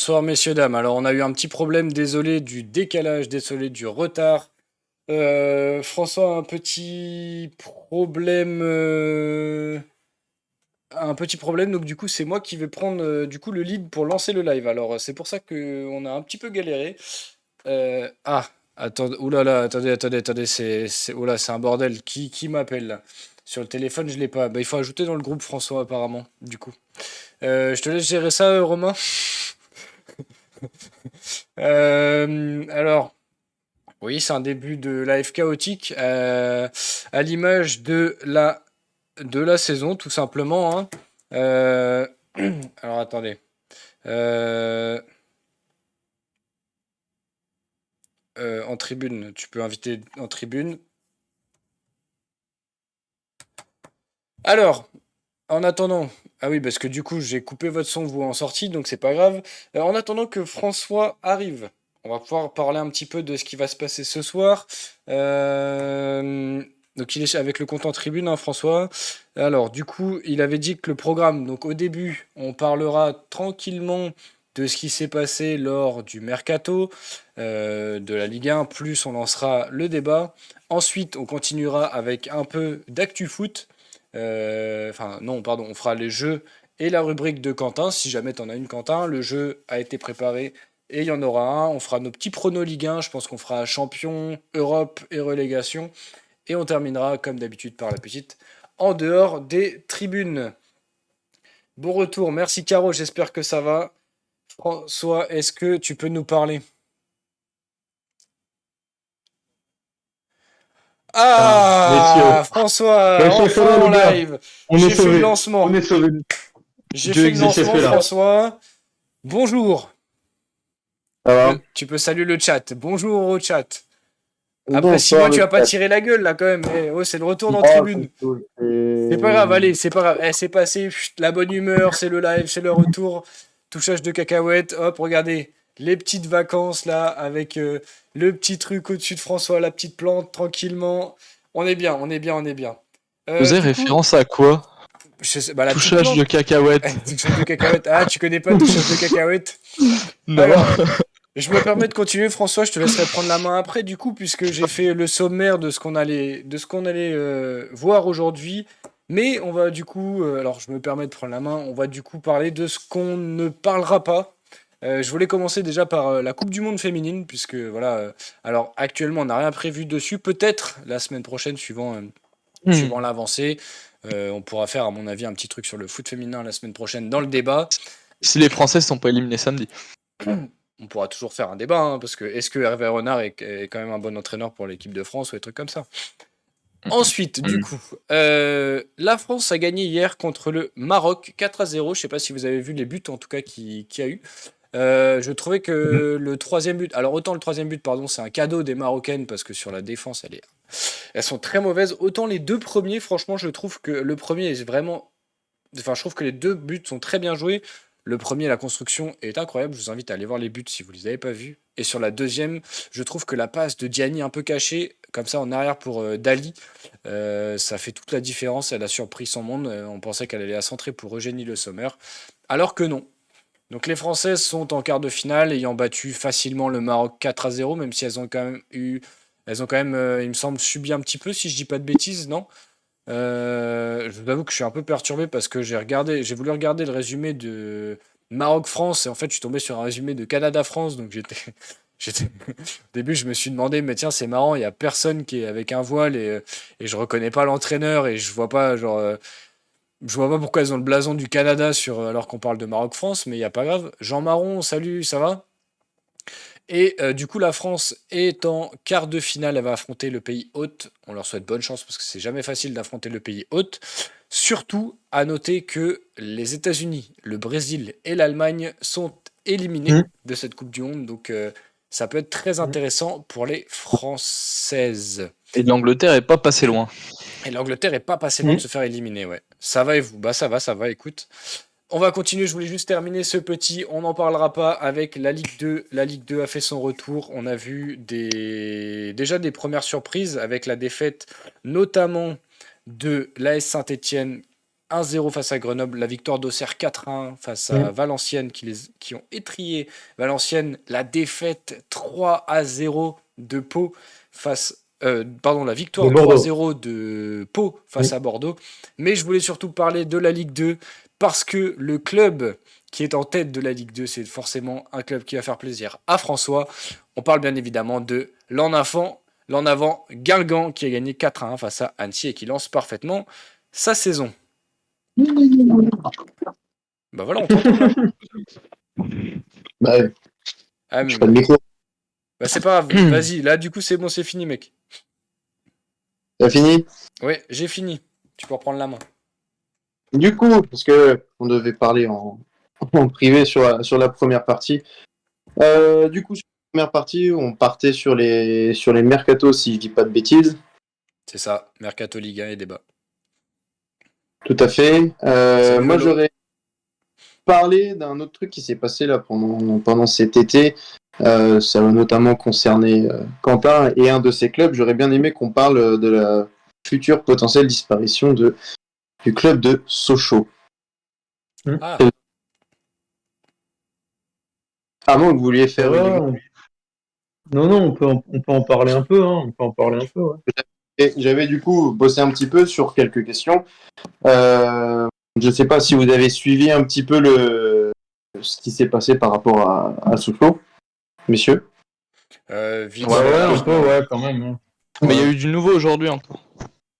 Bonsoir messieurs, dames. Alors on a eu un petit problème, désolé du décalage, désolé du retard. François a un petit problème, donc du coup c'est moi qui vais prendre du coup le lead pour lancer le live. Alors c'est pour ça que on a un petit peu galéré. Ah, attendez, oulala, attendez, oula, c'est un bordel. Qui m'appelle là? Sur le téléphone, je l'ai pas. Bah, il faut ajouter dans le groupe François apparemment, du coup. Je te laisse gérer ça, Romain. Alors, oui, c'est un début de live chaotique à l'image de la saison, tout simplement, hein. Euh, alors, attendez. Euh, en tribune, tu peux inviter en tribune. Alors, en attendant, ah oui, parce que du coup, j'ai coupé votre son, vous, en sortie, donc c'est pas grave. En attendant que François arrive, on va pouvoir parler un petit peu de ce qui va se passer ce soir. Donc, il est avec le compte en tribune, hein, François. Alors, du coup, il avait dit que le programme, donc au début, on parlera tranquillement de ce qui s'est passé lors du mercato de la Ligue 1, plus on lancera le débat. Ensuite, on continuera avec un peu d'actu foot. Enfin, non, pardon, on fera les jeux et la rubrique de Quentin, si jamais tu en as une, Quentin. Le jeu a été préparé et il y en aura un. On fera nos petits pronos Ligue 1. Je pense qu'on fera champion, Europe et relégation. Et on terminera, comme d'habitude, par la petite en dehors des tribunes. Bon retour, merci Caro, j'espère que ça va. François, est-ce que tu peux nous parler? Ah, messieurs, Ah, François, quel chef enfin là, en les gars? live. On est J'ai fait le sauvés. On lancement. est sauvés. J'ai Dieu fait le existe lancement, est là. François. Bonjour. Ça va? Tu peux saluer le chat. Bonjour au chat. Après 6 mois, Bonsoir tu le vas pas chat. tirer la gueule là quand même. Oh, c'est le retour dans Oh, c'est tribune. cool. C'est pas grave, allez, c'est pas grave. C'est passé. Chut, la bonne humeur, c'est le live, c'est le retour. Touchage de cacahuètes. Hop, regardez. Les petites vacances là, avec le petit truc au-dessus de François, la petite plante, tranquillement. On est bien, on est bien, on est bien. Faisait Du coup, référence à quoi? la petite Touchage de plante. cacahuètes. Touchage de cacahuètes. Ah, tu connais pas touchage de cacahuètes? Non. Alors, je me permets de continuer, François. Je te laisserai prendre la main après, du coup, puisque j'ai fait le sommaire de ce qu'on allait voir aujourd'hui. Mais on va du coup, alors je me permets de prendre la main. On va du coup parler de ce qu'on ne parlera pas. Je voulais commencer déjà par la Coupe du Monde féminine, puisque voilà. Alors actuellement, on n'a rien prévu dessus. Peut-être la semaine prochaine, suivant Hmm. l'avancée, on pourra faire, à mon avis, un petit truc sur le foot féminin la semaine prochaine dans le débat. Si les Françaises sont pas éliminées samedi. On pourra toujours faire un débat, hein, parce que est-ce que Hervé Renard est quand même un bon entraîneur pour l'équipe de France ou des trucs comme ça. Ensuite, du Hmm. coup, la France a gagné hier contre le Maroc 4-0. Je sais pas si vous avez vu les buts, en tout cas, qu'il y a eu. Je trouvais que le troisième but, alors autant le troisième but, pardon, c'est un cadeau des Marocaines parce que sur la défense, elles sont très mauvaises. Autant les deux premiers, franchement, je trouve que le premier est vraiment. Enfin, je trouve que les deux buts sont très bien joués. Le premier, la construction est incroyable. Je vous invite à aller voir les buts si vous ne les avez pas vus. Et sur la deuxième, je trouve que la passe de Diani un peu cachée, comme ça en arrière pour Dali, ça fait toute la différence. Elle a surpris son monde. On pensait qu'elle allait la centrer pour Eugénie Le Sommer. Alors que non. Donc les Françaises sont en quart de finale, ayant battu facilement le Maroc 4-0, même si elles ont quand même eu. Elles ont quand même, il me semble, subi un petit peu, si je dis pas de bêtises, non? Je vous avoue que je suis un peu perturbé parce que j'ai voulu regarder le résumé de Maroc-France et en fait je suis tombé sur un résumé de Canada-France donc au début je me suis demandé mais tiens c'est marrant il y a personne qui est avec un voile et je reconnais pas l'entraîneur et je vois pas pourquoi ils ont le blason du Canada alors qu'on parle de Maroc-France mais il y a pas grave. Jean Marron salut ça va? Et du coup, la France est en quart de finale. Elle va affronter le pays hôte. On leur souhaite bonne chance parce que c'est jamais facile d'affronter le pays hôte. Surtout, à noter que les États-Unis, le Brésil et l'Allemagne sont éliminés Hmm. de cette Coupe du Monde. Donc, ça peut être très intéressant pour les Françaises. Et l'Angleterre est pas passé loin. Et l'Angleterre est pas passé loin de Hmm. se faire éliminer, ouais. Ça va et vous? Bah, ça va, écoute. On va continuer, je voulais juste terminer ce petit, on n'en parlera pas avec la Ligue 2. La Ligue 2 a fait son retour. On a vu déjà des premières surprises avec la défaite notamment de l'AS Saint-Étienne 1-0 face à Grenoble, la victoire d'Auxerre 4-1 face à Valenciennes qui ont étrié Valenciennes, la défaite 3-0 de Pau la victoire De Bordeaux. 3-0 de Pau face à Bordeaux. Mais je voulais surtout parler de la Ligue 2 parce que le club qui est en tête de la Ligue 2, c'est forcément un club qui va faire plaisir à François. On parle bien évidemment de l'en avant Guingamp qui a gagné 4-1 face à Annecy et qui lance parfaitement sa saison. Bah voilà, on t'entend là. Bah, Ah, je pas de micro. bah c'est pas grave, vas-y, là du coup c'est bon, c'est fini mec. T'as fini? Ouais, j'ai fini. Tu peux reprendre la main. Du coup, parce que on devait parler en privé sur la première partie. Du coup, sur la première partie, on partait sur les mercatos, si je dis pas de bêtises. C'est ça, Mercato Ligue 1 et débat. Tout à fait. Salut, Moi, Lolo. j'aurais parlé d'un autre truc qui s'est passé là pendant cet été. Ça va notamment concerner Quentin et un de ses clubs. J'aurais bien aimé qu'on parle de la future potentielle disparition du club de Sochaux. Ah, À moins que vous vouliez faire Ouais, une... Non, on peut en parler un peu, hein. On peut en parler un peu, ouais. Et j'avais du coup bossé un petit peu sur quelques questions. Je ne sais pas si vous avez suivi un petit peu ce qui s'est passé par rapport à Sochaux, messieurs. vite Ouais, fait, un rapidement. peu, ouais, quand même, hein. Mais il y a eu du nouveau aujourd'hui encore.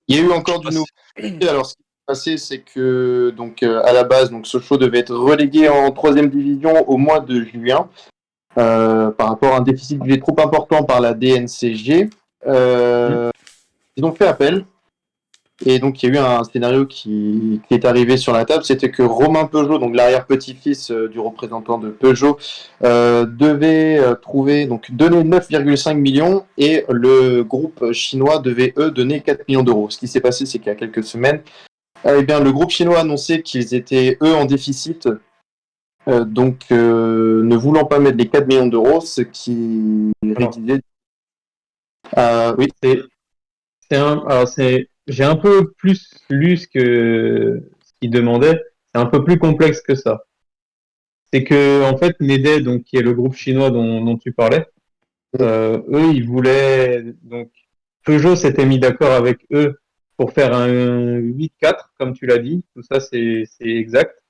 Il y a eu encore du nouveau. Alors, ce qui s'est passé, c'est que donc à la base, donc Sochaux devait être relégué en 3e division au mois de juin par rapport à un déficit budget trop important par la DNCG. Ils ont fait appel. Et donc, il y a eu un scénario qui est arrivé sur la table, c'était que Romain Peugeot, donc l'arrière-petit-fils du représentant de Peugeot, devait donner 9,5 millions et le groupe chinois devait, eux, donner 4 millions d'euros. Ce qui s'est passé, c'est qu'il y a quelques semaines, le groupe chinois annonçait qu'ils étaient, eux, en déficit, ne voulant pas mettre les 4 millions d'euros, ce qui réduisait... oui. J'ai un peu plus lu ce qu'il demandait. C'est un peu plus complexe que ça. C'est que, en fait, Nede, donc, qui est le groupe chinois dont tu parlais, eux, ils voulaient, donc, Peugeot s'était mis d'accord avec eux pour faire un 8-4, comme tu l'as dit. Tout ça, c'est exact.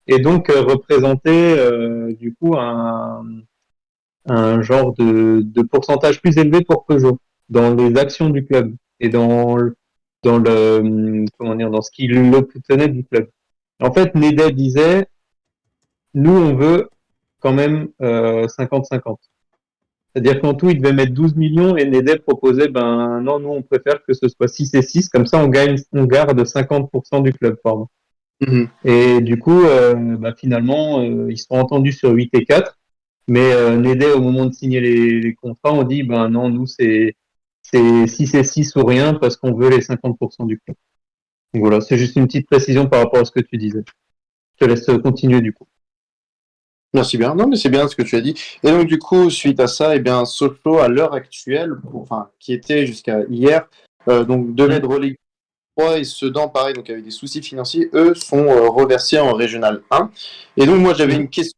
Et donc, représenter, du coup, un genre de pourcentage plus élevé pour Peugeot dans les actions du club et dans ce qu'il obtenait du club. En fait, Nede disait, nous, on veut quand même 50-50. C'est-à-dire qu'en tout, il devait mettre 12 millions et Nede proposait, ben non, nous, on préfère que ce soit 6 et 6, comme ça, on garde 50% du club, pardon. Mm-hmm. Et du coup, finalement, ils sont entendus sur 8 et 4. Mais Nede, au moment de signer les contrats, on dit, ben non, nous, c'est 6 et 6 ou rien parce qu'on veut les 50% du club. Donc voilà, c'est juste une petite précision par rapport à ce que tu disais. Je te laisse continuer du coup. Merci bien. Non, mais c'est bien ce que tu as dit. Et donc, du coup, suite à ça, Sochaux, à l'heure actuelle, qui était jusqu'à hier, devait être relégué 3 et Sedan, pareil, donc avec des soucis financiers, eux, sont reversés en Régional 1. Et donc, moi, j'avais une question,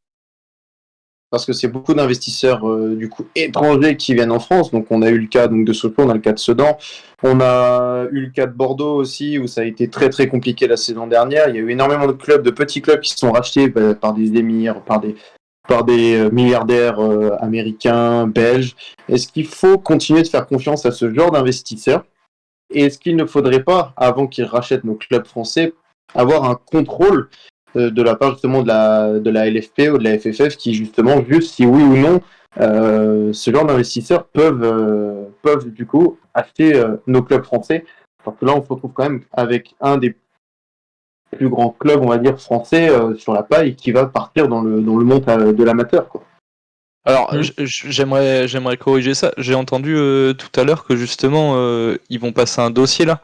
parce que c'est beaucoup d'investisseurs, du coup, étrangers qui viennent en France. Donc, on a eu le cas de Sochaux, on a le cas de Sedan. On a eu le cas de Bordeaux aussi, où ça a été très, très compliqué la saison dernière. Il y a eu énormément de clubs, de petits clubs qui se sont rachetés par des émirs, par des milliardaires américains, belges. Est-ce qu'il faut continuer de faire confiance à ce genre d'investisseurs? Et est-ce qu'il ne faudrait pas, avant qu'ils rachètent nos clubs français, avoir un contrôle de la part justement de la LFP ou de la FFF qui justement juste si oui ou non ce genre d'investisseurs peuvent du coup acheter nos clubs français? Parce que là on se retrouve quand même avec un des plus grands clubs, on va dire, français sur la paille qui va partir dans le monde de l'amateur, quoi. Alors, j'aimerais corriger ça. J'ai entendu tout à l'heure que justement, ils vont passer un dossier là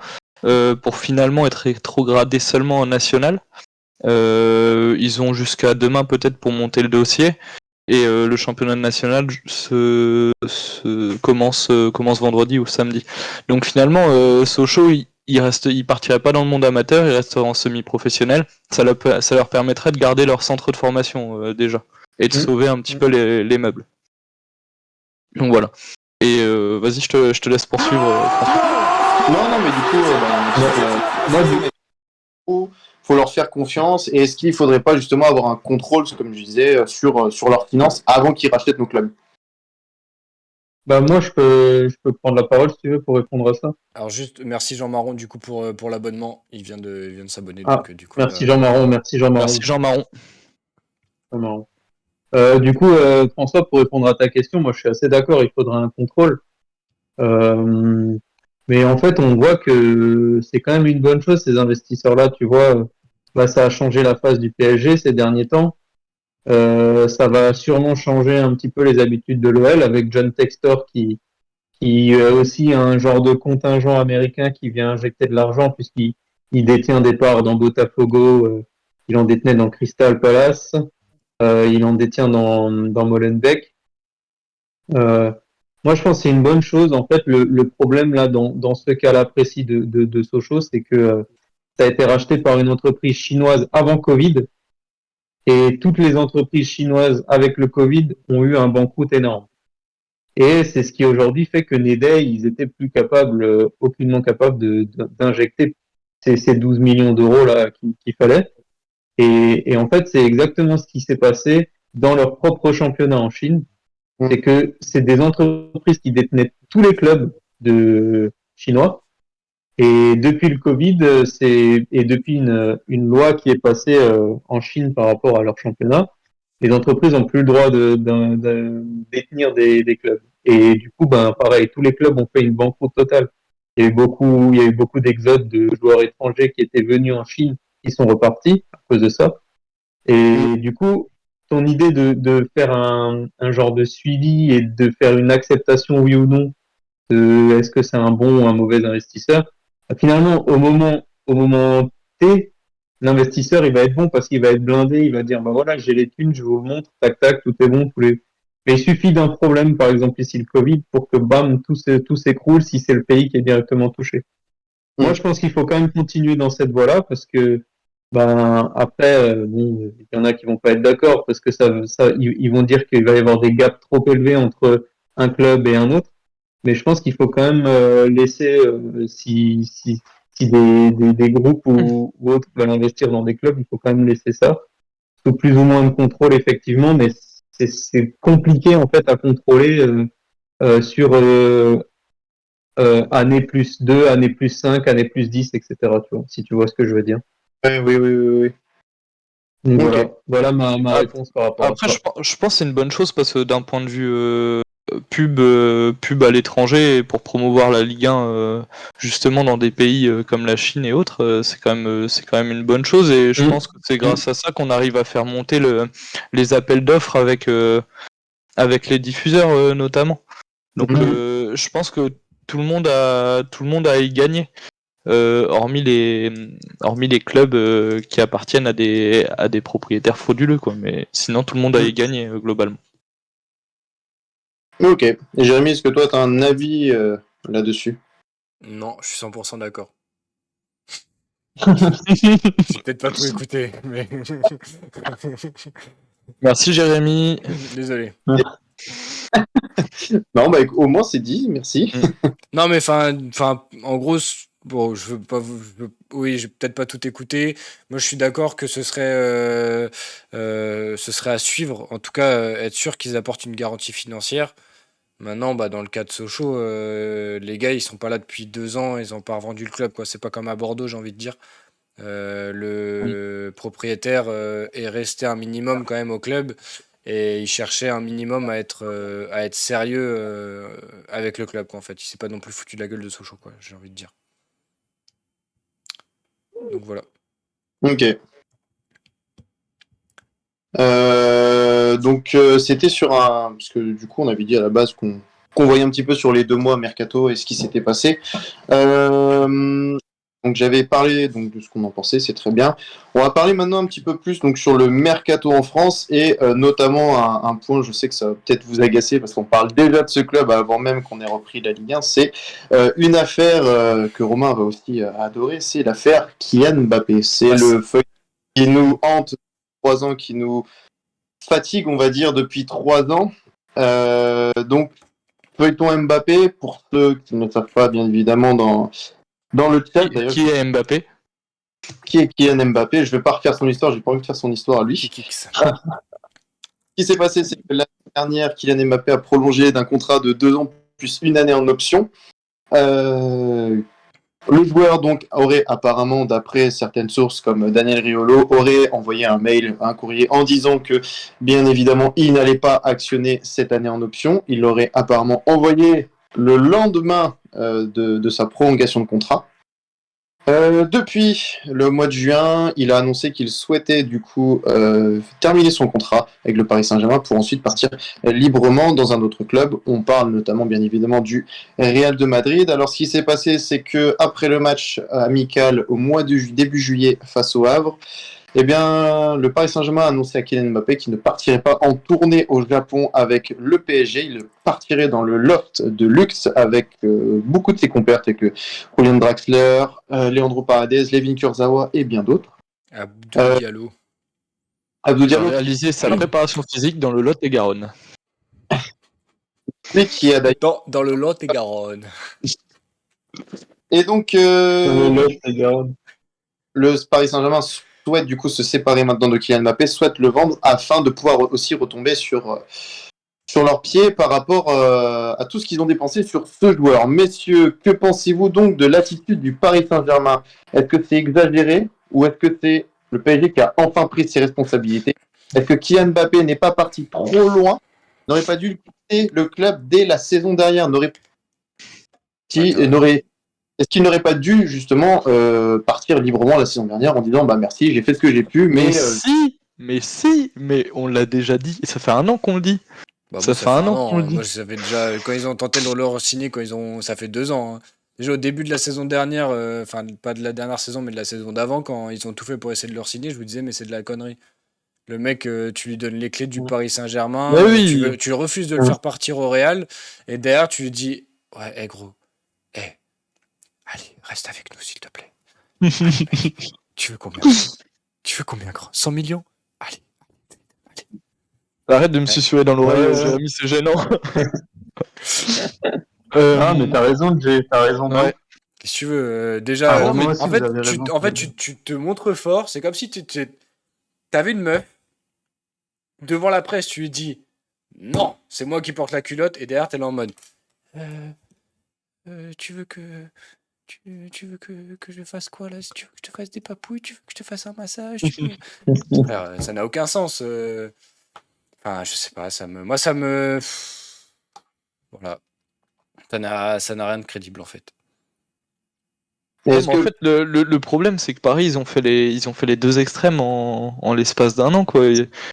pour finalement être rétrogradés seulement en national. Ils ont jusqu'à demain peut-être pour monter le dossier. Et le championnat national commence vendredi ou samedi. Donc finalement, Sochaux, ils partiraient pas dans le monde amateur, ils resteraient en semi-professionnel. Ça leur permettrait de garder leur centre de formation déjà et de sauver un petit peu les meubles. Donc voilà. Et vas-y, je te laisse poursuivre, François. Non, mais du coup, faut leur faire confiance. Et est-ce qu'il faudrait pas justement avoir un contrôle, comme je disais, sur leurs finances avant qu'ils rachètent nos clubs? Bah moi je peux prendre la parole si tu veux pour répondre à ça. Alors juste, merci Jean Marron du coup pour l'abonnement. Il vient de s'abonner, Ah, donc du coup. merci Jean Marron, merci Jean Marron. Merci Jean Marron. Jean Marron. Du coup, François, pour répondre à ta question, moi je suis assez d'accord, il faudra un contrôle. Mais en fait, on voit que c'est quand même une bonne chose, ces investisseurs-là, tu vois. Bah, ça a changé la face du PSG ces derniers temps. Ça va sûrement changer un petit peu les habitudes de l'OL avec John Textor qui aussi a un genre de contingent américain qui vient injecter de l'argent puisqu'il détient des parts dans Botafogo, il en détenait dans Crystal Palace, il en détient dans Molenbeek. Moi, je pense que c'est une bonne chose. En fait, le problème là, dans ce cas-là précis de Sochaux, c'est que ça a été racheté par une entreprise chinoise avant Covid, et toutes les entreprises chinoises avec le Covid ont eu un banqueroute énorme. Et c'est ce qui aujourd'hui fait que Nede, ils étaient plus capables, aucunement capables d'injecter ces 12 millions d'euros là qu'il fallait. Et en fait, c'est exactement ce qui s'est passé dans leur propre championnat en Chine. C'est que c'est des entreprises qui détenaient tous les clubs de chinois. Et depuis le Covid, et depuis une loi qui est passée en Chine par rapport à leur championnat, les entreprises n'ont plus le droit de détenir des clubs. Et du coup, ben pareil, tous les clubs ont fait une banqueroute totale. Il y a eu beaucoup d'exodes de joueurs étrangers qui étaient venus en Chine, qui sont repartis à cause de ça. Et du coup, ton idée de faire un genre de suivi et de faire une acceptation, oui ou non, de est-ce que c'est un bon ou un mauvais investisseur, finalement, au moment T, l'investisseur, il va être bon parce qu'il va être blindé, il va dire, bah voilà, j'ai les thunes, je vous montre, tac, tac, tout est bon, Mais il suffit d'un problème, par exemple ici le Covid, pour que bam, tout s'écroule si c'est le pays qui est directement touché. Moi, je pense qu'il faut quand même continuer dans cette voie-là parce que ben après, bon, il y en a qui vont pas être d'accord parce que ils vont dire qu'il va y avoir des gaps trop élevés entre un club et un autre. Mais je pense qu'il faut quand même laisser si des groupes ou autres veulent investir dans des clubs, il faut quand même laisser ça sous plus ou moins de contrôle effectivement, mais c'est compliqué en fait à contrôler sur année plus 2, année plus 5, année plus 10, etc. Tu vois, si tu vois ce que je veux dire. Oui. Donc Ok. voilà ma réponse par rapport Après, à ça. je pense que c'est une bonne chose parce que d'un point de vue pub à l'étranger et pour promouvoir la Ligue 1 justement dans des pays comme la Chine et autres, c'est quand même une bonne chose et je pense que c'est grâce à ça qu'on arrive à faire monter les appels d'offres avec les diffuseurs notamment. Donc je pense que tout le monde a à y gagner. Hormis les clubs qui appartiennent à des propriétaires frauduleux, quoi. Mais sinon, tout le monde a y gagné globalement. Ok. Et Jérémy, est-ce que toi, tu as un avis là-dessus? Non, je suis 100% d'accord. J'ai peut-être pas tout écouté, mais. Merci Jérémy. Désolé. Non, bah au moins c'est dit, merci. Non, mais enfin, en gros, bon, je veux pas, oui, j'ai peut-être pas tout écouté. Moi, je suis d'accord que ce serait à suivre. En tout cas, être sûr qu'ils apportent une garantie financière. Maintenant, bah, dans le cas de Sochaux, les gars, ils sont pas là depuis 2 ans, ils ont pas revendu le club, quoi. C'est pas comme à Bordeaux, j'ai envie de dire. Le propriétaire est resté un minimum quand même au club et il cherchait un minimum à être sérieux avec le club, quoi, en fait. Il s'est pas non plus foutu de la gueule de Sochaux, quoi, j'ai envie de dire. Donc voilà. Ok. Donc c'était sur un... Parce que du coup on avait dit à la base qu'on voyait un petit peu sur les 2 mois mercato et ce qui s'était passé. Donc j'avais parlé donc de ce qu'on en pensait, c'est très bien. On va parler maintenant un petit peu plus donc sur le mercato en France et notamment un point, je sais que ça va peut-être vous agacer parce qu'on parle déjà de ce club avant même qu'on ait repris la Ligue 1, c'est une affaire que Romain va aussi adorer, c'est l'affaire Kylian Mbappé. C'est le feuille qui nous hante 3 ans, qui nous fatigue, on va dire, depuis 3 ans. Donc feuilleton Mbappé, pour ceux qui ne savent pas bien évidemment dans le chat, d'ailleurs. Qui est Mbappé? Qui est Kylian Mbappé? Je vais pas refaire son histoire, j'ai pas envie de faire son histoire à lui. Kikix. Ce qui s'est passé, c'est que l'année dernière, Kylian Mbappé a prolongé d'un contrat de 2 ans plus 1 année en option. Le joueur donc aurait apparemment, d'après certaines sources comme Daniel Riolo, aurait envoyé un mail, un courrier en disant que bien évidemment il n'allait pas actionner cette année en option. Il l'aurait apparemment envoyé le lendemain de sa prolongation de contrat. Depuis le mois de juin, il a annoncé qu'il souhaitait du coup terminer son contrat avec le Paris Saint-Germain pour ensuite partir librement dans un autre club. On parle notamment bien évidemment du Real de Madrid. Alors ce qui s'est passé, c'est que après le match amical au mois de début juillet face au Havre, eh bien, le Paris Saint-Germain a annoncé à Kylian Mbappé qu'il ne partirait pas en tournée au Japon avec le PSG. Il partirait dans le loft de luxe avec beaucoup de ses compères, tels que Julian Draxler, Leandro Paredes, Levin Kurzawa et bien d'autres. Abdou Diallo. Abdou Il a Diallo, réalisé sa préparation physique dans le Lot-et-Garonne. mais qui a d'ailleurs... Dans le Lot-et-Garonne. Et donc, le Paris Saint-Germain souhaite du coup se séparer maintenant de Kylian Mbappé, souhaite le vendre afin de pouvoir aussi retomber sur leurs pieds par rapport à tout ce qu'ils ont dépensé sur ce joueur. Messieurs, que pensez-vous donc de l'attitude du Paris Saint-Germain? Est-ce que c'est exagéré ou est-ce que c'est le PSG qui a enfin pris ses responsabilités? Est-ce que Kylian Mbappé n'est pas parti trop loin, n'aurait pas dû quitter le club dès la saison dernière, est-ce qu'il n'aurait pas dû justement partir librement la saison dernière en disant bah merci, j'ai fait ce que j'ai pu, mais on l'a déjà dit, et ça fait 1 an qu'on le dit. Bah, ça fait un an qu'on le dit. Moi, ça fait déjà quand ils ont tenté de le re-signer, ça fait 2 ans. Hein. Déjà au début de la saison dernière, enfin pas de la dernière saison, mais de la saison d'avant, quand ils ont tout fait pour essayer de le re-signer, je vous disais mais c'est de la connerie. Le mec, tu lui donnes les clés du Paris Saint-Germain, oui. tu refuses de le faire partir au Real, et derrière tu lui dis ouais, gros, allez, reste avec nous s'il te plaît. Allez, mec, tu veux combien, grand? 100 millions? Allez. Arrête de me susurrer dans l'oreille, Jérémy, c'est gênant. mais t'as raison, Jay, t'as raison. Ouais. Qu'est-ce que tu veux déjà, moi aussi, en fait, tu te montres fort. C'est comme si t'avais une meuf devant la presse, tu lui dis non, c'est moi qui porte la culotte, et derrière t'es là en mode tu veux que je fasse quoi là? Tu veux que je te fasse des papouilles? Tu veux que je te fasse un massage? Alors, ça n'a aucun sens. Enfin, je sais pas, moi ça me voilà, ça n'a rien de crédible en fait. En fait, le problème, c'est que Paris, ils ont fait les 2 extrêmes en l'espace d'1 an, quoi.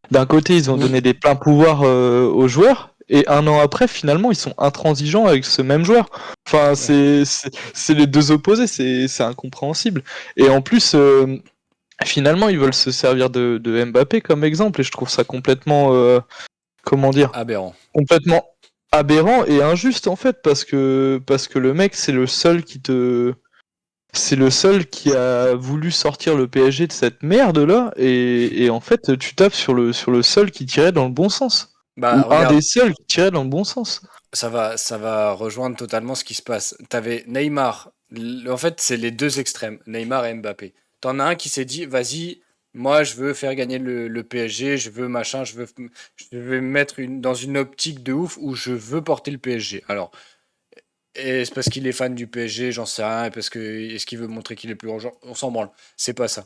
D'un côté, ils ont donné des pleins pouvoirs aux joueurs, et 1 an après, finalement, ils sont intransigeants avec ce même joueur. Enfin, c'est les 2 opposés, c'est incompréhensible. Et en plus, finalement, ils veulent se servir de Mbappé comme exemple, et je trouve ça complètement, Aberrant. Complètement aberrant et injuste, en fait, parce que le mec, c'est le seul qui a voulu sortir le PSG de cette merde-là, et en fait, tu tapes sur le seul qui tirait dans le bon sens. Bah, Ou regarde, un des seuls qui tirait dans le bon sens. ça va rejoindre totalement ce qui se passe. T'avais Neymar. En fait, c'est les 2 extrêmes, Neymar et Mbappé. T'en as un qui s'est dit, vas-y, moi je veux faire gagner le PSG, je veux machin, je vais me mettre dans une optique de ouf où je veux porter le PSG. Alors, et c'est parce qu'il est fan du PSG, j'en sais rien, et parce que est-ce qu'il veut montrer qu'il est plus grand, on s'en branle. C'est pas ça.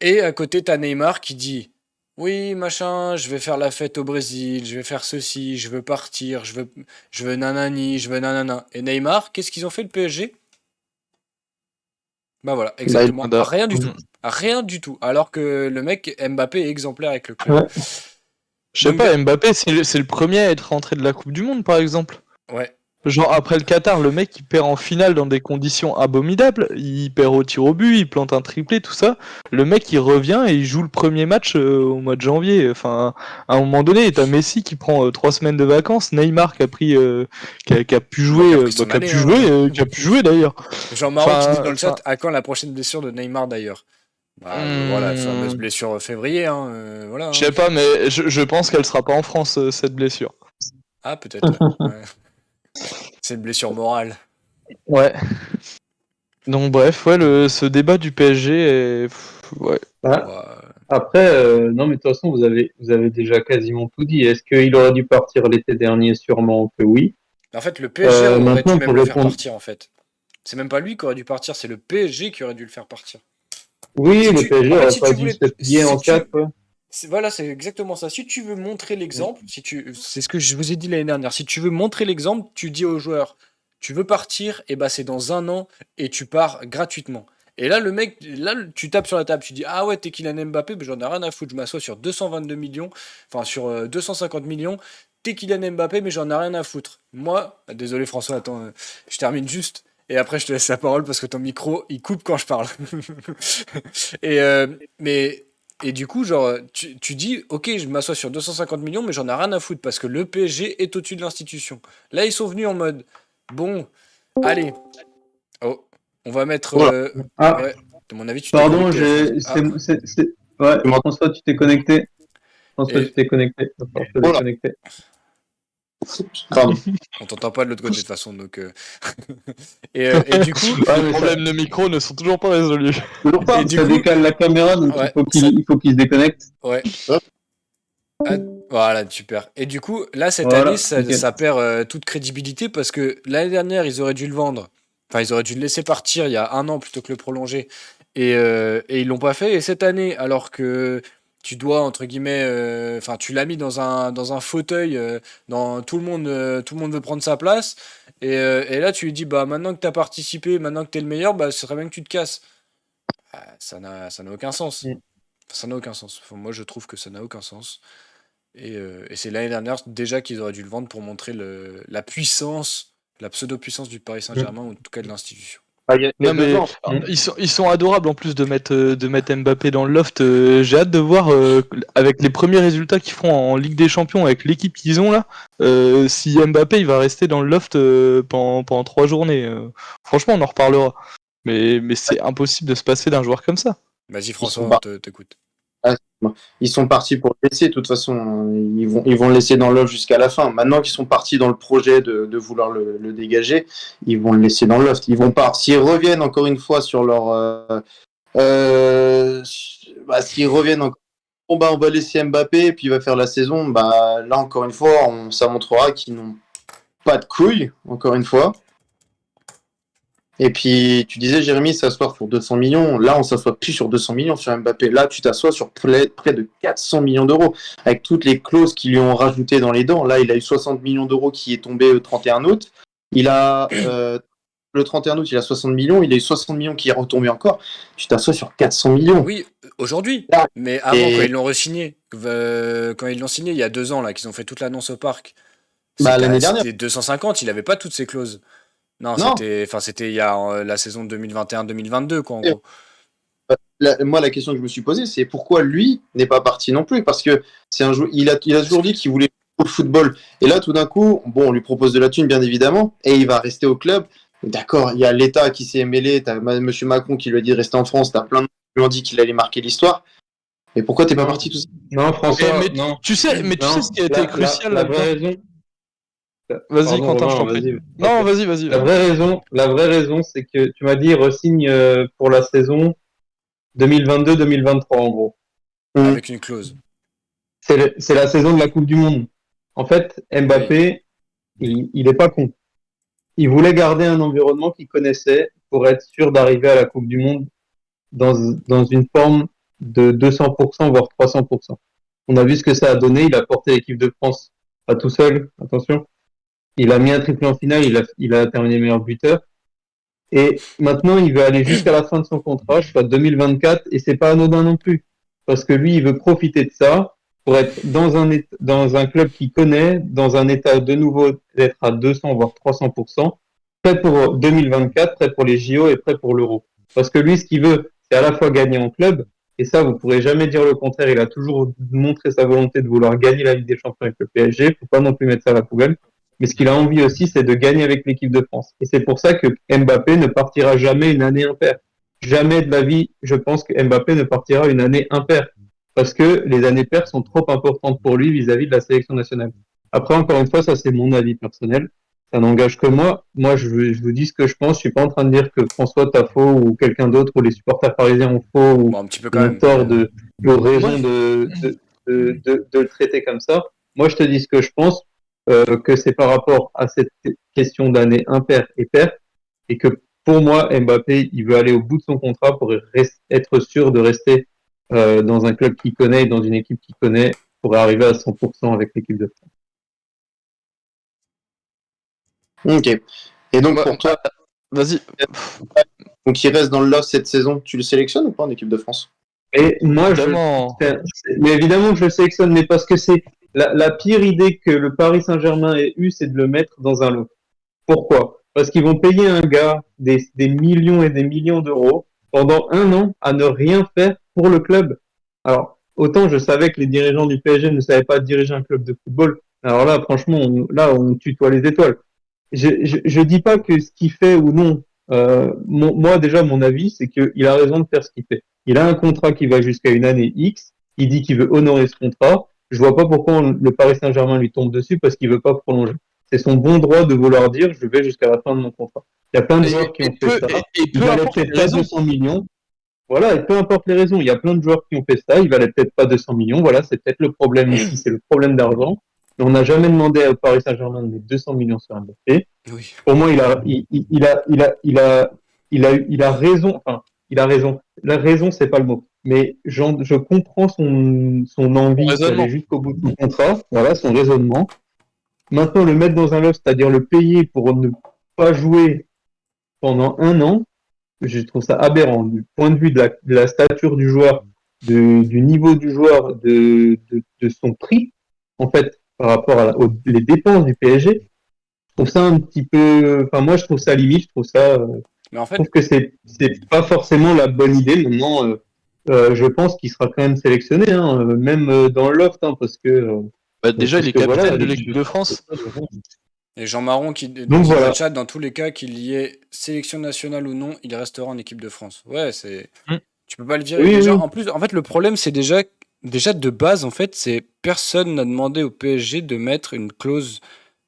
Et à côté, t'as Neymar qui dit oui, machin, je vais faire la fête au Brésil, je vais faire ceci, je veux partir, je veux nanani, je veux nanana. Et Neymar, qu'est-ce qu'ils ont fait le PSG? Bah voilà, exactement. Rien du tout. Rien du tout. Alors que le mec, Mbappé, est exemplaire avec le club. Je sais pas, Mbappé, c'est le premier à être rentré de la Coupe du Monde, par exemple. Ouais. Genre après le Qatar, le mec il perd en finale dans des conditions abominables, il perd au tir au but, il plante un triplé, tout ça. Le mec il revient et il joue le premier match au mois de janvier. Enfin, à un moment donné, t'as Messi qui prend 3 semaines de vacances, Neymar qui a pris, qui a pu jouer, Qui a pris son année, qui a pu jouer d'ailleurs. Jean-Maroc qui dit dans le Enfin, chat, à quand la prochaine blessure de Neymar d'ailleurs? Voilà, fameuse blessure février, voilà. je sais pas, mais je pense qu'elle sera pas en France cette blessure. Ah, peut-être, ouais. C'est une blessure morale. Ouais. Donc bref, ouais, ce débat du PSG est... Ouais. Ah, après, non, mais de toute façon, vous avez déjà quasiment tout dit. Est-ce qu'il aurait dû partir l'été dernier? Sûrement que oui. En fait, le PSG aurait dû Maintenant, même pour le faire répondre. partir, en fait. C'est même pas lui qui aurait dû partir, c'est le PSG qui aurait dû le faire partir. Oui, Si le tu- PSG en fait, aurait si pas tu dû voulais, se plier en si tu, 4. Ouais. voilà, c'est exactement ça. Si tu veux montrer l'exemple, c'est ce que je vous ai dit l'année dernière. Si tu veux montrer l'exemple, tu dis aux joueurs, tu veux partir, et bah c'est dans un an et tu pars gratuitement. Et là, le mec, là, tu tapes sur la table, tu dis, ah ouais, t'es Kylian Mbappé, mais j'en ai rien à foutre, je m'assois sur 222 millions, enfin sur 250 millions. T'es Kylian Mbappé, mais j'en ai rien à foutre. Moi, désolé François, attends, je termine juste. Et après, je te laisse la parole parce que ton micro, il coupe quand je parle. et, mais et du coup, genre, tu dis, ok, je m'assois sur 250 millions, mais j'en ai rien à foutre parce que le PSG est au-dessus de l'institution. Là, ils sont venus en mode, bon, allez, oh, on va mettre. Voilà. Ah, Ouais, de mon avis, tu t'es pardon, connecté, François. Ah, Ouais, Tu m'entends? François, tu t'es connecté. François, tu et, t'es connecté. Va falloir te Oh là. déconnecter. Pardon. on t'entend pas de l'autre côté de toute façon, donc. Et du coup, Ouais, Les mais ça, problèmes de micro ne sont toujours pas résolus. Toujours pas. et du ça coup, décale la caméra, donc ouais, il faut qu'il se déconnecte. ouais. Hop. Ah, voilà, super. Et du coup, là, cette année, Voilà, nickel. ça perd toute crédibilité parce que l'année dernière, ils auraient dû le vendre. Enfin, ils auraient dû le laisser partir il y a un an plutôt que le prolonger. Et ils l'ont pas fait. Et cette année, alors que tu dois, entre guillemets, enfin, tu l'as mis dans un fauteuil, tout le monde veut prendre sa place. Et là, tu lui dis, bah, maintenant que tu as participé, maintenant que tu es le meilleur, bah, ce serait bien que tu te casses. Ah, ça n'a aucun sens. Mm. Ça n'a aucun sens. Enfin, moi, je trouve que ça n'a aucun sens. Et c'est l'année dernière déjà qu'ils auraient dû le vendre pour montrer la puissance, la pseudo-puissance du Paris Saint-Germain, ou en tout cas de l'institution. Ah, il y a Non 2 mais ans. ils sont adorables en plus de mettre Mbappé dans le loft. J'ai hâte de voir avec les premiers résultats qu'ils feront en Ligue des Champions avec l'équipe qu'ils ont là, si Mbappé il va rester dans le loft pendant 3 journées. Franchement on en reparlera. Mais c'est impossible de se passer d'un joueur comme ça. Vas-y, Ils François, sont, on t'écoute. ils sont partis pour le laisser, de toute façon. Ils vont le laisser dans l'offre jusqu'à la fin. Maintenant qu'ils sont partis dans le projet de vouloir le dégager, ils vont le laisser dans le loft. Ils vont pas. S'ils reviennent encore une fois sur leur. S'ils reviennent encore. Bon, bah, on va laisser Mbappé et puis il va faire la saison. Bah, là, encore une fois, ça montrera qu'ils n'ont pas de couilles, encore une fois. Et puis, tu disais, Jérémy, s'asseoir sur 200 millions. Là, on s'assoit plus sur 200 millions sur Mbappé. Là, tu t'assois sur près de 400 millions d'euros. Avec toutes les clauses qu'ils lui ont rajoutées dans les dents. Là, il a eu 60 millions d'euros qui est tombé le 31 août. Il a, le 31 août, il a 60 millions. Il a eu 60 millions qui est retombé encore. Tu t'assois sur 400 millions. Oui, aujourd'hui, Là, mais avant, et- quand ils l'ont re-signé, quand ils l'ont signé il y a 2 ans, là, qu'ils ont fait toute l'annonce au parc, l'année dernière. c'était 250, il avait pas toutes ces clauses. Non, Non. c'était il y a la saison 2021-2022, quoi, en Et- gros. Moi, la question que je me suis posée, c'est pourquoi lui n'est pas parti non plus. Parce que c'est un joueur, il a toujours dit qu'il voulait jouer au football. Et là, tout d'un coup, bon, on lui propose de la thune, bien évidemment, et il va rester au club. D'accord, il y a l'État qui s'est mêlé, t'as M. Macron qui lui a dit de rester en France, t'as plein de gens qui lui ont dit qu'il allait marquer l'histoire. Mais pourquoi t'es pas parti tout ça? Non, François, mais non. tu sais Non, ce qui a été crucial la vraie là-dedans. raison. Vas-y Pardon, Quentin, je Romain, t'en prie. vas-y. Non, vas-y. La vraie raison, c'est que tu m'as dit re-signe pour la saison 2022-2023 en gros. Avec une clause. C'est la saison de la Coupe du Monde. En fait, Mbappé, il est pas con. Il voulait garder un environnement qu'il connaissait pour être sûr d'arriver à la Coupe du Monde dans une forme de 200%, voire 300%. On a vu ce que ça a donné. Il a porté l'équipe de France, pas tout seul, attention. Il a mis un triplé en finale, il a terminé meilleur buteur. Et maintenant, il veut aller jusqu'à la fin de son contrat, soit 2024, et c'est pas anodin non plus. Parce que lui, il veut profiter de ça pour être dans un club qu'il connaît, dans un état de nouveau d'être à 200 voire 300%, prêt pour 2024, prêt pour les JO et prêt pour l'Euro. Parce que lui, ce qu'il veut, c'est à la fois gagner en club, et ça, vous pourrez jamais dire le contraire. Il a toujours montré sa volonté de vouloir gagner la Ligue des Champions avec le PSG. Faut pas non plus mettre ça à la poubelle. Mais ce qu'il a envie aussi, c'est de gagner avec l'équipe de France. Et c'est pour ça que Mbappé ne partira jamais une année impaire. Jamais de la vie, je pense que Mbappé ne partira une année impaire. Parce que les années paires sont trop importantes pour lui vis-à-vis de la sélection nationale. Après, encore une fois, ça c'est mon avis personnel. Ça n'engage que moi. Moi, je vous dis ce que je pense. Je suis pas en train de dire que François t'as faux ou quelqu'un d'autre ou les supporters parisiens ont faux ou Bon, un petit peu quand ont même. tort de raison de le traiter comme ça. Moi, je te dis ce que je pense, que c'est par rapport à cette question d'année impair et pair, et que pour moi, Mbappé, il veut aller au bout de son contrat pour être sûr de rester dans un club qu'il connaît et dans une équipe qu'il connaît pour arriver à 100% avec l'équipe de France. Ok. Et donc, Moi- pour toi, Vas-y. donc il reste dans le LOS cette saison, tu le sélectionnes ou pas en équipe de France? Et moi, Évidemment. mais évidemment que je le sélectionne, mais parce que c'est la pire idée que le Paris Saint-Germain ait eue, c'est de le mettre dans un lot. Pourquoi? Parce qu'ils vont payer un gars des millions et des millions d'euros pendant un an à ne rien faire pour le club. Alors, autant je savais que les dirigeants du PSG ne savaient pas diriger un club de football. Alors là, franchement, on tutoie les étoiles. Je dis pas que ce qu'il fait ou non. Moi, déjà, mon avis, c'est qu'il a raison de faire ce qu'il fait. Il a un contrat qui va jusqu'à une année X. Il dit qu'il veut honorer ce contrat. Je vois pas pourquoi le Paris Saint-Germain lui tombe dessus parce qu'il veut pas prolonger. C'est son bon droit de vouloir dire je vais jusqu'à la fin de mon contrat. Il y a plein de joueurs qui ont fait ça. Et Ils peu valaient importe peut-être les pas raisons. 200 millions. Voilà, et peu importe les raisons, il y a plein de joueurs qui ont fait ça, ils valaient peut-être pas 200 millions. Voilà, c'est peut-être le problème ici, c'est le problème d'argent. Mais on n'a jamais demandé au Paris Saint-Germain de mettre 200 millions sur un Mbappé. Oui. Pour moi, il a raison. Enfin, il a raison. La raison, c'est pas le mot. Mais je comprends son envie Raisonnement. d'aller jusqu'au bout de son contrat. Voilà, son raisonnement. Maintenant, le mettre dans un loft, c'est-à-dire le payer pour ne pas jouer pendant un an, je trouve ça aberrant. Du point de vue de la stature du joueur, du niveau du joueur, de son prix, en fait, par rapport aux les dépenses du PSG, je trouve ça un petit peu. Enfin, moi, je trouve ça limite. Je trouve ça. Mais en Je fait, trouve que c'est pas forcément la bonne idée. Maintenant, je pense qu'il sera quand même sélectionné, hein, même dans le loft, hein, Bah, déjà, il est voilà, capitaine de l'équipe de France. et Jean Marron qui nous Donc dit dans le voilà. chat, dans tous les cas, qu'il y ait sélection nationale ou non, il restera en équipe de France. Ouais, c'est. Mm. Tu peux pas le virer. Oui, Déjà, oui. en plus, en fait, le problème, c'est déjà de base, en fait, c'est personne n'a demandé au PSG de mettre une clause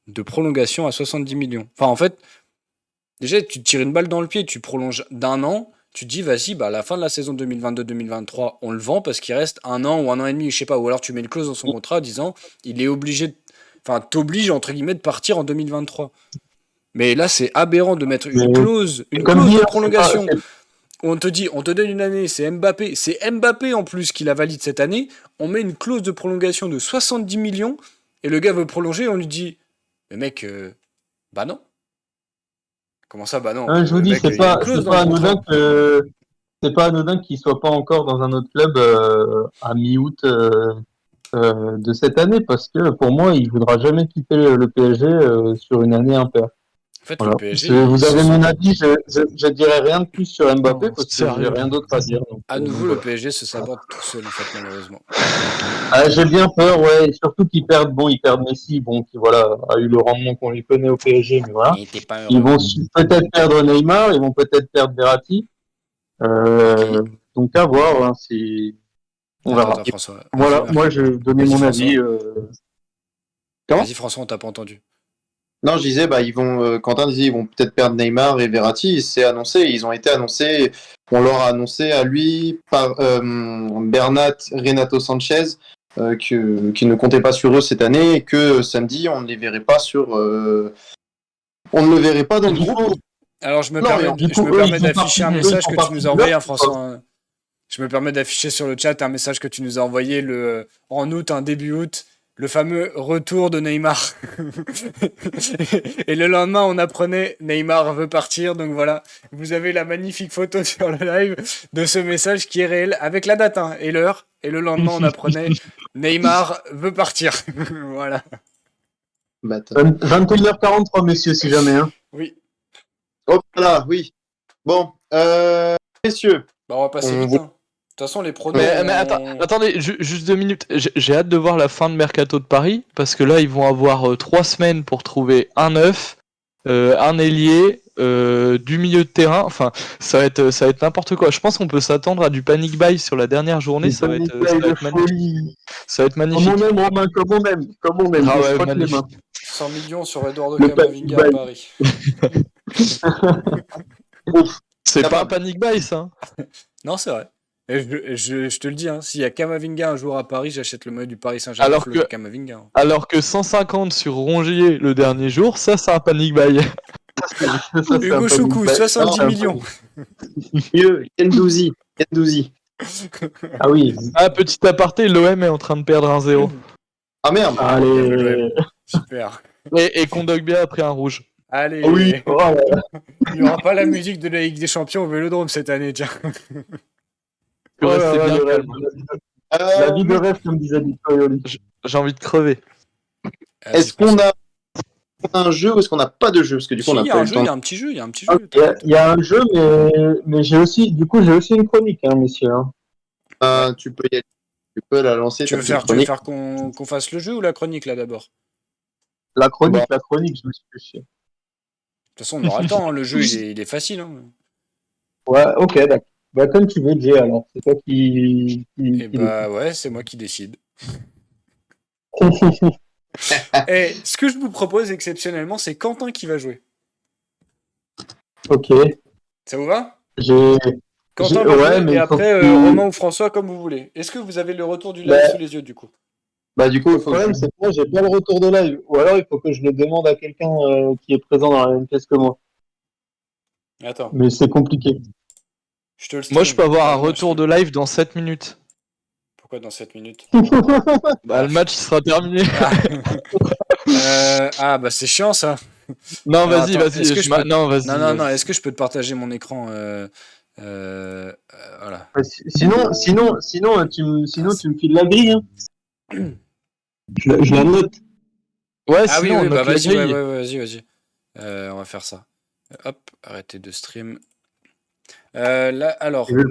de prolongation à 70 millions. Enfin, en fait, déjà, tu te tires une balle dans le pied, tu prolonges d'un an, tu te dis, vas-y, bah, à la fin de la saison 2022-2023, on le vend parce qu'il reste un an ou un an et demi, je sais pas. Ou alors tu mets une clause dans son contrat disant, il est obligé, enfin, t'oblige, entre guillemets, de partir en 2023. Mais là, c'est aberrant de mettre une Mais- clause, Comme de dire, prolongation. On te dit, on te donne une année, c'est Mbappé en plus qui la valide cette année. On met une clause de prolongation de 70 millions et le gars veut prolonger. On lui dit, mais mec, bah non. Comment ça, bah non? Hein, je vous Le dis, mec, il y a une clause dans le contrat. C'est pas anodin qu'il soit pas encore dans un autre club à mi-août de cette année, parce que pour moi, il voudra jamais quitter le PSG sur une année impaire. En fait, le Voilà. PSG, Vous avez mon avis, je dirais rien de plus sur Mbappé Non, parce que sérieux. j'ai rien d'autre à dire. Donc, à nouveau, voilà. le PSG se saborde tout seul, en fait, malheureusement. Ah, j'ai bien peur, ouais, et surtout qu'ils perdent, ils perdent Messi, qui voilà, a eu le rendement qu'on lui connaît au PSG, mais voilà. Il était pas Ils heureux. vont peut-être perdre Neymar, ils vont peut-être perdre Verratti. Donc à voir, hein, on verra. Attends, François. Voilà, Vas-y, moi je donnais Vas-y, mon François. avis. Comment Vas-y, François, on t'a pas entendu. Non, je disais, bah, Quentin disait, ils vont peut-être perdre Neymar et Verratti. C'est annoncé, ils ont été annoncés. On leur a annoncé à lui par Bernat, Renato Sanchez, qui ne comptait pas sur eux cette année et que samedi, on ne les verrait pas on ne le verrait pas dans le groupe. Alors, je me Non, permets, mais je me permets d'afficher un message ils que font tu nous partie as du envoyé, bloc, François. Je me permets d'afficher sur le chat un message que tu nous as envoyé en août, un début août. le fameux retour de Neymar. Et le lendemain, on apprenait Neymar veut partir. Donc voilà, vous avez la magnifique photo sur le live de ce message qui est réel avec la date et l'heure. Et le lendemain, on apprenait Neymar veut partir. Voilà. Bâtard. 21h43, messieurs, si jamais. Hein. Oui. Hop là, oui. Bon, messieurs. Bah, on va passer On vite. vous- De toute façon, les pronos. Mais attendez, juste 2 minutes. J'ai hâte de voir la fin de Mercato de Paris, parce que là, ils vont avoir 3 semaines pour trouver un neuf, un ailier, du milieu de terrain. Enfin, ça va être n'importe quoi. Je pense qu'on peut s'attendre à du panic buy sur la dernière journée. Ça va être magnifique. Ça va être magnifique. Comme on aime, Romain, comme on aime. Comme on aime. Ah Je ouais, frotte les magnifique. mains. 100 millions sur Eduardo Le Camavinga à panic Paris. C'est Ça pas va. un panic buy, ça. Non, c'est vrai. Et je te le dis, s'il y a Camavinga un jour à Paris, j'achète le maillot du Paris Saint-Germain. Alors Claude que- Camavinga. Alors que 150 sur Rongier le dernier jour, ça, c'est un panic buy. Ça, c'est un Hugo panic Choukou, buy. 70 non, millions. Mieux, Gendouzi. Ah oui. Ah, petit aparté, l'OM est en train de perdre 1-0. Ah merde. Allez. Super. Et Kondogbia a pris un rouge. Allez, Ah oui. Oh là là. il n'y aura pas la musique de la Ligue des Champions au Vélodrome cette année, tiens. Tu Oh là restes là, bien le rêve. calme. La vie de rêve, comme disait Victorioli. J'ai envie de crever. Est-ce qu'on a un jeu ou est-ce qu'on n'a pas de jeu? Parce que du coup, on Si, n'a il y a pas eu un le jeu, temps. il y a un petit jeu, il y a un petit jeu. Il y a un jeu, mais j'ai aussi une chronique, hein, messieurs. Hein. Tu peux y aller. Tu peux la lancer. Tu ta veux petite faire chronique. qu'on fasse le jeu ou la chronique là d'abord? La chronique, je me suis fait chier. De toute façon, on aura le temps, hein, le jeu il est facile. Hein. Ouais, ok, d'accord. Bah, comme tu veux, Jay, alors. C'est toi qui Et bah ouais, c'est moi qui décide. décide. Et ce que je vous propose exceptionnellement, c'est Quentin qui va jouer. Ok. Ça vous va? J'ai. Quentin Ouais, va jouer mais et il faut après que- Romain ou François comme vous voulez. Est-ce que vous avez le retour du live Bah. sous les yeux du coup? Bah, du coup, il Le faut problème, c'est que moi, j'ai pas le retour de live. Ou alors, il faut que je le demande à quelqu'un qui est présent dans la même pièce que moi. Attends, Mais c'est compliqué. je te le Moi, je peux avoir un stream. retour de live dans 7 minutes. Pourquoi dans 7 minutes? Bah, le match sera terminé. Bah c'est chiant ça. Non, Alors, vas-y, attends, vas-y. est-ce que je peux- Non, vas-y. Non, non, non, vas-y. est-ce que je peux te partager mon écran voilà. Sinon, tu me files la grille. Hein. Je la note. Ouais, Ah oui, sinon, oui, on bah note la vas-y, grille. vas-y. On va faire ça. Hop, arrêtez de stream. Là, alors, J'ai vu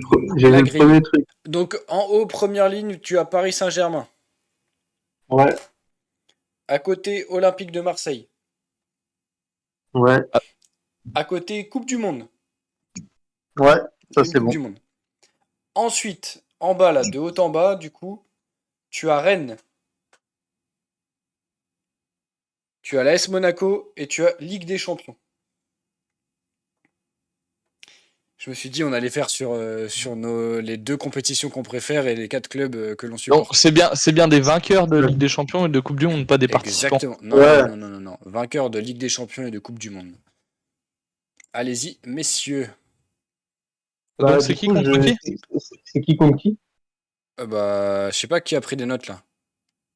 la le grille. premier truc. Donc en haut, première ligne, tu as Paris Saint-Germain. Ouais, À côté, Olympique de Marseille. ouais, À côté, Coupe du Monde. ouais. Ça, Une c'est Coupe bon. du Monde. Ensuite, en bas, là, de haut en bas, du coup, tu as Rennes. Tu as l'AS Monaco et tu as Ligue des Champions. Je me suis dit, on allait faire sur les 2 compétitions qu'on préfère et les 4 clubs que l'on Donc, supporte. c'est bien des vainqueurs de Ligue des Champions et de Coupe du Monde, pas des participants. Exactement. Non, Ouais. non. Vainqueur de Ligue des Champions et de Coupe du Monde. Allez-y, messieurs. Donc, Bah, c'est du qui coup, contre qui? C'est qui contre qui? Je sais pas qui a pris des notes là.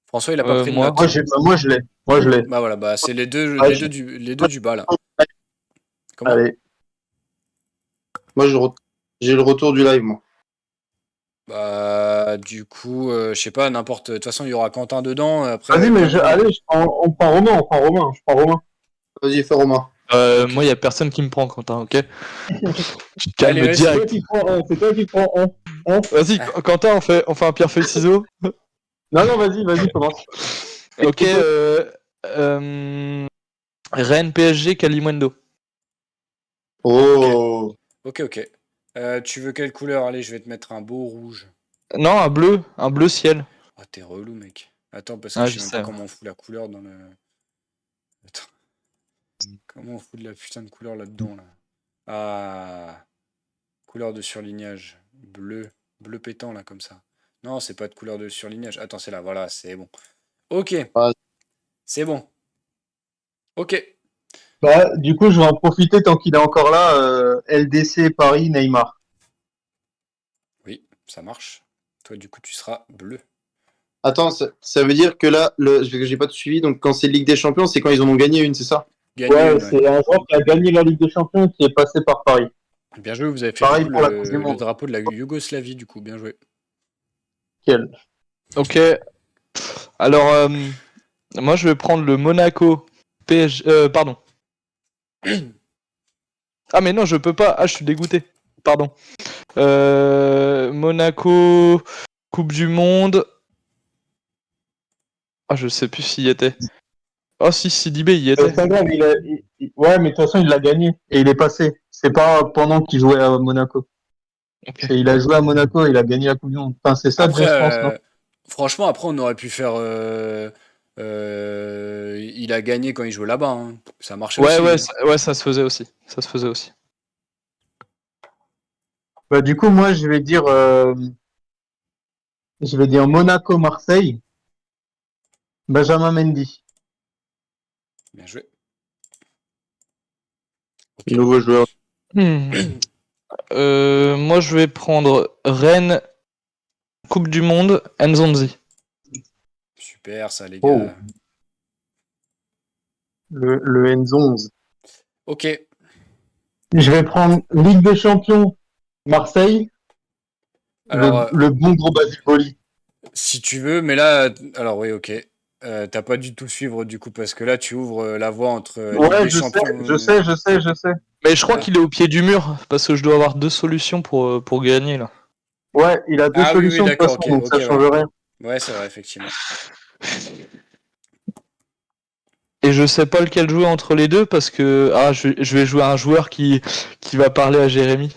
François, il a pas pris de moi. notes. Moi, je l'ai. Moi, je l'ai. Bah voilà, bah c'est les deux, Ouais, les deux du bas là. Comment? Allez. Moi, j'ai le retour du live, moi. Bah du coup, je sais pas, n'importe. De toute façon, il y aura Quentin dedans. Après, Vas-y, mais allez, on prend Romain. Je prends Romain. Vas-y, fais Romain. Moi, il y a personne qui me prend, Quentin, ok? Je te calme Allez, vas-y. direct. C'est toi qui prends un. Vas-y, Quentin, on fait un pierre feuille ciseaux. Non, vas-y, commence. Ok. Rennes PSG Kalimundo. Oh. Ok. Tu veux quelle couleur? Allez, je vais te mettre un beau rouge. Non, un bleu ciel. Oh, t'es relou, mec. Attends, parce que Ah, je je sais même sais. pas comment on fout la couleur dans le. Attends. Comment on fout de la putain de couleur là-dedans, là? Ah. Couleur de surlignage. Bleu pétant, là, comme ça. Non, c'est pas de couleur de surlignage. Attends, c'est là, voilà, c'est bon. Ok. Ouais. C'est bon. Ok. Bah, du coup, je vais en profiter tant qu'il est encore là. LDC Paris, Neymar. Oui, ça marche. Toi, du coup, tu seras bleu. Attends, ça veut dire que là, j'ai pas tout suivi, donc quand c'est Ligue des Champions, c'est quand ils en ont gagné une, c'est ça? Gagné Ouais, une, ouais. c'est un joueur qui a gagné la Ligue des Champions qui est passé par Paris. Bien joué, vous avez fait Pareil du coup pour la Coupe du le Monde. drapeau de la Yougoslavie, du coup, bien joué. Quel Ok. Alors, moi, je vais prendre le Monaco PSG. Pardon. Ah, mais non, je peux pas. Ah, je suis dégoûté. Pardon. Monaco, Coupe du Monde. Ah, je sais plus s'il y était. Oh, si, Sidibé y était. C'est pas grave, ouais, mais de toute façon, il l'a gagné et il est passé. C'est pas pendant qu'il jouait à Monaco. Ok. Il a joué à Monaco et il a gagné la Coupe du Monde. Enfin, c'est ça, Après, je pense, non? franchement, après, on aurait pu faire. Il a gagné quand il jouait là-bas, hein. Ça marchait Ouais, aussi, ouais, hein. ouais, ça se faisait aussi. Ça se faisait aussi. Bah, du coup, moi, je vais dire Monaco-Marseille, Benjamin Mendy. Bien joué. Nouveau joueur. Hmm. Moi, je vais prendre Rennes, Coupe du Monde, Nzonzi. Super, ça, les Oh. gars. Le N11. Ok. Je vais prendre Ligue des Champions, Marseille, Alors, le bon gros Basile Boli. si tu veux, mais là, alors oui, ok. T'as pas du tout suivre du coup, parce que là, tu ouvres la voie entre Ligue Ouais, des Champions. je sais. Mais je crois Ah. qu'il est au pied du mur, parce que je dois avoir deux solutions pour gagner, là. Ouais, il a deux Ah oui, oui, solutions de toute d'accord, façon, ok, donc ok, ça ouais. change rien. Ouais, c'est vrai, effectivement. Et je sais pas lequel jouer entre les deux, parce que je vais jouer un joueur qui va parler à Jérémy.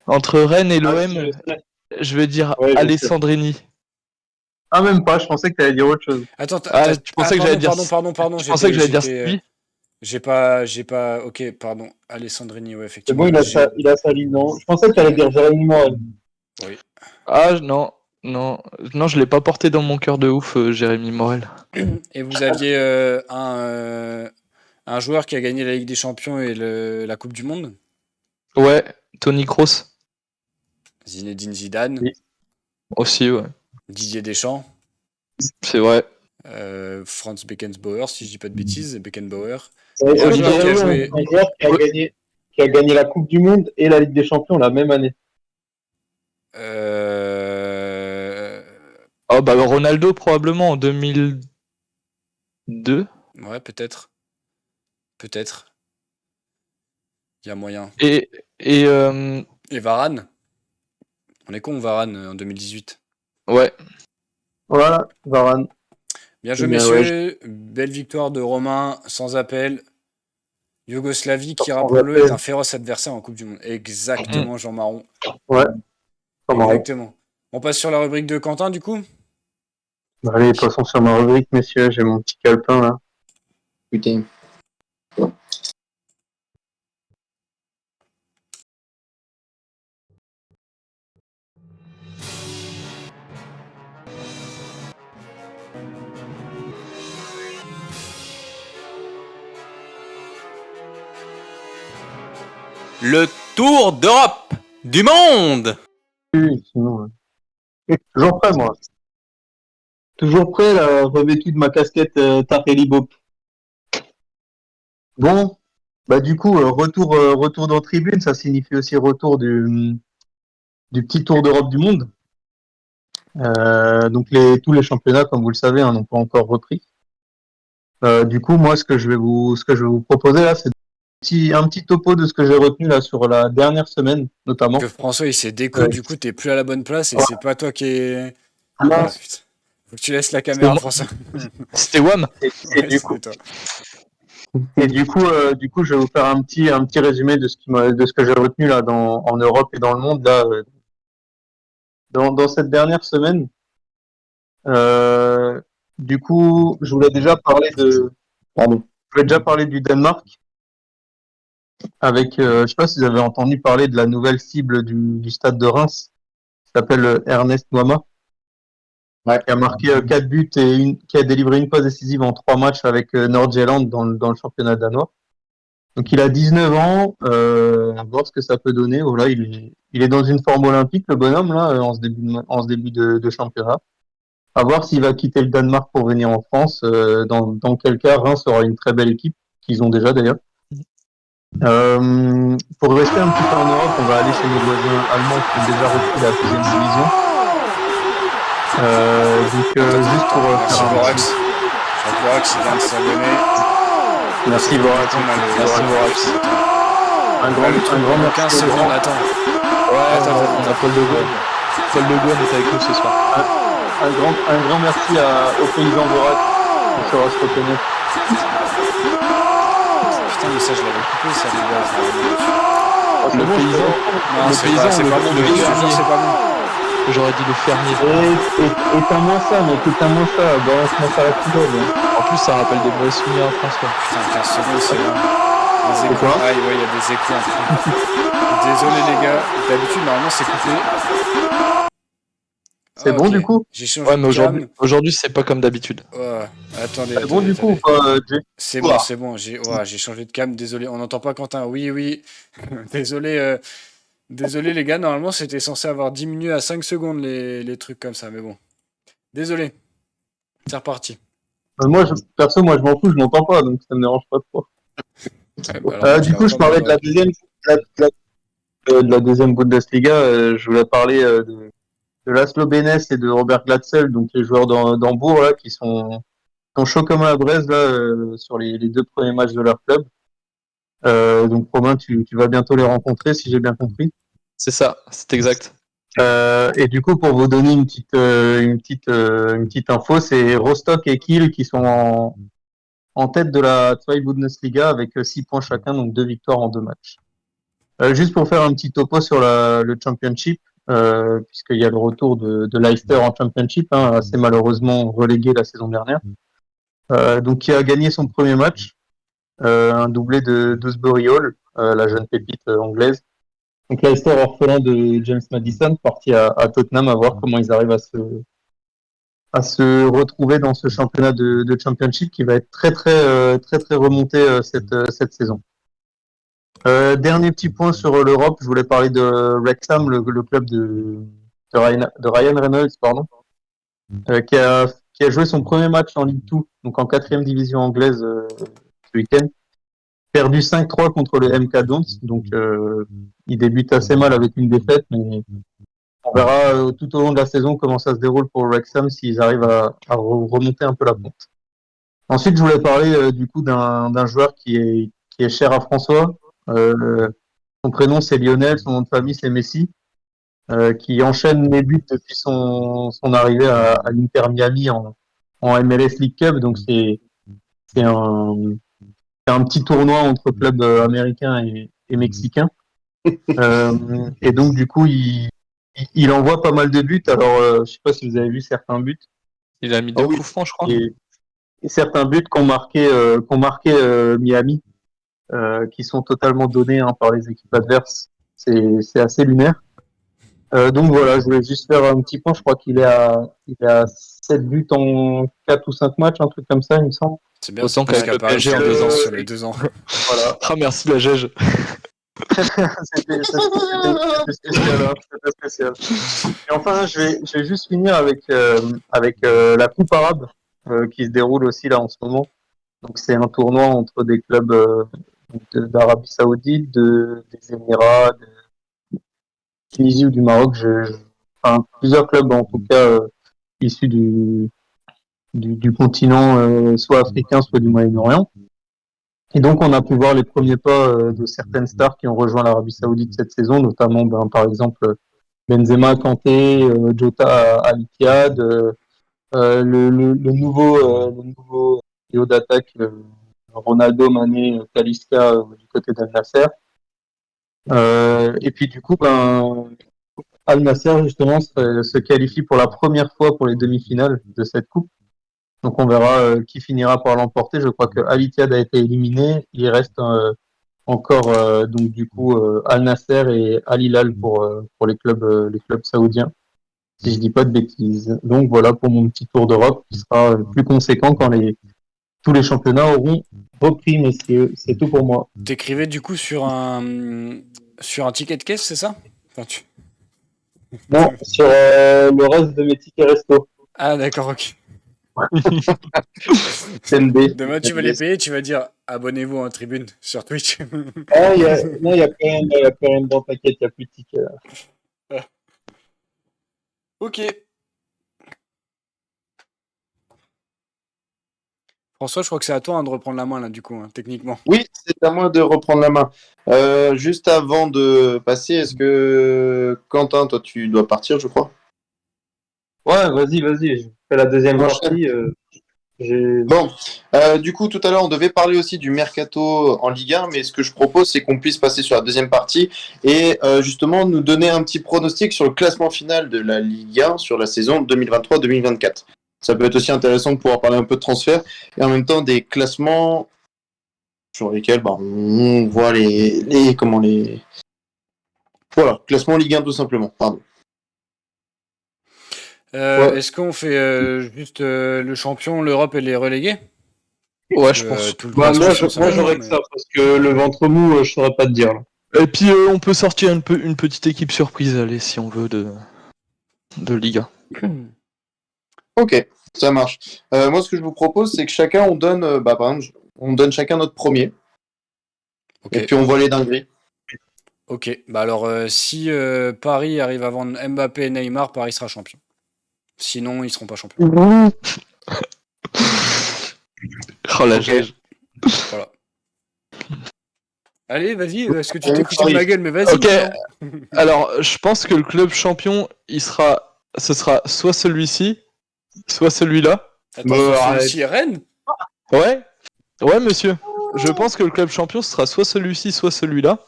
Entre Rennes et l'OM, je sais. je vais dire Ouais, je sais. Alessandrini. Ah, même pas, je pensais que t'allais dire autre chose. Attends, Ah, tu pensais que j'allais dire... pardon, Tu pensais que j'allais dire Stevie? j'ai pas, ok, pardon, Alessandrini, ouais, C'est bon, effectivement. il a sa ligne, non? Je pensais que t'allais dire Jérémy Morel. Oui. Ah, non, non, non, je l'ai pas porté dans mon cœur de ouf, Jérémy Morel. Et vous aviez un joueur qui a gagné la Ligue des Champions et la Coupe du Monde? Ouais, Tony Kroos Zinedine Zidane, Oui. aussi, ouais. Didier Deschamps, C'est vrai. Franz Beckenbauer, si je dis pas de bêtises, Beckenbauer. Ouais, Et un Olivier joueur qui a Giroud, joué. un joueur qui a gagné la Coupe du Monde et la Ligue des Champions la même année. euh, Oh, bah Ronaldo, probablement, en 2002. Ouais, peut-être. Peut-être. Il y a moyen. Et Et Varane? On est con, Varane, en 2018. ouais. Voilà, Varane. Bien joué, Bien, ouais, messieurs. Belle victoire de Romain, sans appel. Yougoslavie, qui, sans rappelons-le, est appel. un féroce adversaire en Coupe du Monde. Mm. Exactement, Jean Marron. Ouais, pas marrant. Exactement. On passe sur la rubrique de Quentin, du coup? Bah, allez, passons sur ma rubrique, messieurs. J'ai mon petit calepin là. Putain. Le tour d'Europe du monde. Oui, sinon, toujours prêt, moi. Toujours prêt, là, revêtu de ma casquette Tareli Bop. Bon, bah du coup, retour dans tribune, ça signifie aussi retour du petit tour d'Europe du monde. Donc tous les championnats, comme vous le savez, hein, n'ont pas encore repris. Du coup, moi, ce que je vais vous proposer là, c'est un petit topo de ce que j'ai retenu là sur la dernière semaine, notamment. Que François, il s'est déco, du coup, t'es plus à la bonne place et c'est pas toi qui est. Non, Ah, putain. Faut que tu laisses la caméra, moi. François. C'était Wam. et Ouais, du coup, c'était toi. Et du coup, je vais vous faire un petit résumé de ce que j'ai retenu là en Europe et dans le monde là dans cette dernière semaine. Euh, du coup, je voulais déjà parler du Danemark avec, je sais pas si vous avez entendu parler de la nouvelle cible du stade de Reims, qui s'appelle Ernest Noama, Ouais. qui a marqué 4 buts et qui a délivré une passe décisive en 3 matchs avec Nordjylland dans le championnat danois. Donc il a 19 ans, à voir ce que ça peut donner. Voilà, il est dans une forme olympique, le bonhomme là, en ce début de championnat. À voir s'il va quitter le Danemark pour venir en France. Dans quel cas, Reims aura une très belle équipe, qu'ils ont déjà d'ailleurs. Pour rester un petit peu en Europe, on va aller chez nos voisins allemands qui ont déjà repris la deuxième division. Juste pour Merci faire un Vorax. Jacques Vorax, il vient de s'abonner. Merci Vorax. Merci, Vorax. Un grand merci. 15 secondes, attends. Attends, on a Paul Le Guen. Paul Le Guen est avec nous ce soir. Un grand merci aux paysans Vorax qui saura se reconnaître. Putain, mais ça, je l'avais coupé, ça, les gars. Le paysan, Non, le c'est paysan, pas, c'est pas bon, le mais je te jure, fermier. c'est pas bon. J'aurais dit le fermier. Éteins-moi ça, mec, éteins-moi ça. Balance-moi ça à la poubelle. En plus, ça rappelle des mauvais souvenirs à François. Putain, 15 secondes, c'est là. Les échos. quoi Ah, ouais, il y a des échos en plus. Désolé, les gars. D'habitude, normalement, c'est coupé. C'est bon, ok. du coup J'ai changé Ouais, mais de cam. aujourd'hui, c'est pas comme d'habitude. Ouais. Attendez, C'est bon, attendez, du coup, ou attendez. pas, Jay? C'est Ouah. bon, c'est bon. J'ai changé de cam. Désolé, on n'entend pas Quentin. Oui, oui. Désolé, désolé, les gars. Normalement, c'était censé avoir diminué à 5 secondes les trucs comme ça. Mais bon. Désolé. C'est reparti. Perso, moi, je m'en fous, je m'entends pas, donc ça me dérange pas trop. Ouais, bah alors, tu Du vas coup, je entendre parlais de la deuxième, de la deuxième Bundesliga. Je voulais parler de Laszlo Benes et de Robert Glatzel, donc les joueurs d'Hambourg là, qui sont chauds comme la braise là sur les deux premiers matchs de leur club. Donc Romain, tu vas bientôt les rencontrer, si j'ai bien compris. C'est ça, c'est exact. Et du coup, pour vous donner une petite info, c'est Rostock et Kiel qui sont en tête de la Zweite Bundesliga avec 6 points chacun, donc 2 victoires en 2 matchs. Juste pour faire un petit topo sur le Championship, puisqu'il y a le retour de Leicester en Championship, assez malheureusement relégué la saison dernière. Donc qui a gagné son premier match, un doublé de Dewsbury Hall, la jeune pépite anglaise. Donc Leicester orphelin de James Maddison, parti à Tottenham, à voir comment ils arrivent à se retrouver dans ce championnat de Championship qui va être très remonté cette saison. Dernier petit point sur l'Europe, je voulais parler de Wrexham, le club de Ryan Reynolds, pardon, qui a joué son premier match en Ligue 2, donc en 4e division anglaise ce week-end. Perdu 5-3 contre le MK Dons, donc il débute assez mal avec une défaite, mais on verra tout au long de la saison comment ça se déroule pour Wrexham s'ils arrivent à remonter un peu la pente. Ensuite, je voulais parler du coup d'un joueur qui est cher à François. Son prénom c'est Lionel, son nom de famille c'est Messi, qui enchaîne les buts depuis son arrivée à l'Inter Miami en MLS League Cup. Donc c'est un petit tournoi entre clubs américains et mexicains. Et donc du coup il envoie pas mal de buts. Alors je sais pas si vous avez vu certains buts. Il a mis 2 coups francs, je crois. Et certains buts qu'ont marqué Miami. Qui sont totalement donnés par les équipes adverses. C'est assez lunaire. Donc voilà, je voulais juste faire un petit point. Je crois qu'il est à 7 buts en 4 ou 5 matchs, un truc comme ça, il me semble. C'est bien, Autant c'est plus qu'avec le qu'à Paris PSG en sur 2 ans. sur les 2 ans. Voilà. Ah, merci la Gège. C'était spécial. Et enfin, je vais juste finir avec la Coupe arabe qui se déroule aussi là en ce moment. Donc c'est un tournoi entre des clubs d'Arabie Saoudite, des Émirats, de Tunisie ou du Maroc. Enfin, plusieurs clubs en tout cas issus du continent soit africain, soit du Moyen-Orient. Et donc on a pu voir les premiers pas de certaines stars qui ont rejoint l'Arabie Saoudite cette saison, notamment par exemple Benzema, Kanté, Jota Al Ittihad, le nouveau trio d'attaque Ronaldo, Mané, Talisca du côté d'Al Nasser. Et puis du coup, Al Nasser justement se qualifie pour la première fois pour les demi-finales de cette coupe. Donc on verra qui finira par l'emporter. Je crois que Al Ittihad a été éliminé. Il reste encore donc du coup Al Nasser et Al Hilal pour les clubs saoudiens. Si je dis pas de bêtises. Donc voilà pour mon petit tour d'Europe qui sera plus conséquent quand tous les championnats auront repris, messieurs. C'est tout pour moi. T'écrivais du coup sur un ticket de caisse, c'est ça? Enfin, Non, sur le reste de mes tickets resto. Ah, d'accord, ok. TNB. Demain, tu vas les payer, tu vas dire abonnez-vous en tribune sur Twitch. Ah, non, il y a plus rien dedans, t'inquiète, il n'y a plus de tickets. Là. Ok. François, je crois que c'est à toi de reprendre la main, là, du coup, techniquement. Oui, c'est à moi de reprendre la main. Juste avant de passer, est-ce que Quentin, toi, tu dois partir, je crois? Ouais, vas-y, je fais la deuxième Enchaîne. partie. J'ai... Bon, du coup, tout à l'heure, on devait parler aussi du mercato en Ligue 1, mais ce que je propose, c'est qu'on puisse passer sur la deuxième partie et justement nous donner un petit pronostic sur le classement final de la Ligue 1 sur la saison 2023-2024. Ça peut être aussi intéressant de pouvoir parler un peu de transfert et en même temps des classements sur lesquels on voit les voilà, classement Ligue 1 tout simplement, pardon. Ouais. Est-ce qu'on fait juste le champion, l'Europe et les relégués? Ouais, je pense. Tout le Bah, classement, je pense moi pas loin, j'aurais que mais... ça, parce que le ventre mou, je saurais pas te dire. Là. Et puis on peut sortir une petite équipe surprise, allez, si on veut, de Liga. Ok, ça marche. Moi, ce que je vous propose, c'est que chacun, on donne, par exemple, on donne chacun notre premier Ok. et puis on voit les dingueries. Ok, bah alors si Paris arrive avant Mbappé et Neymar, Paris sera champion. Sinon, ils seront pas champions. Oh la Ok. gage. Voilà. Allez, vas-y, est-ce que tu Allez, t'es foutu de Paris. ma gueule? Mais vas-y Ok, maintenant. alors je pense que le club champion, ce sera soit celui-ci, soit celui-là. Attends, soit arrête. celui-ci est Rennes? Ouais, ouais, monsieur. Je pense que le club champion ce sera soit celui-ci, soit celui-là.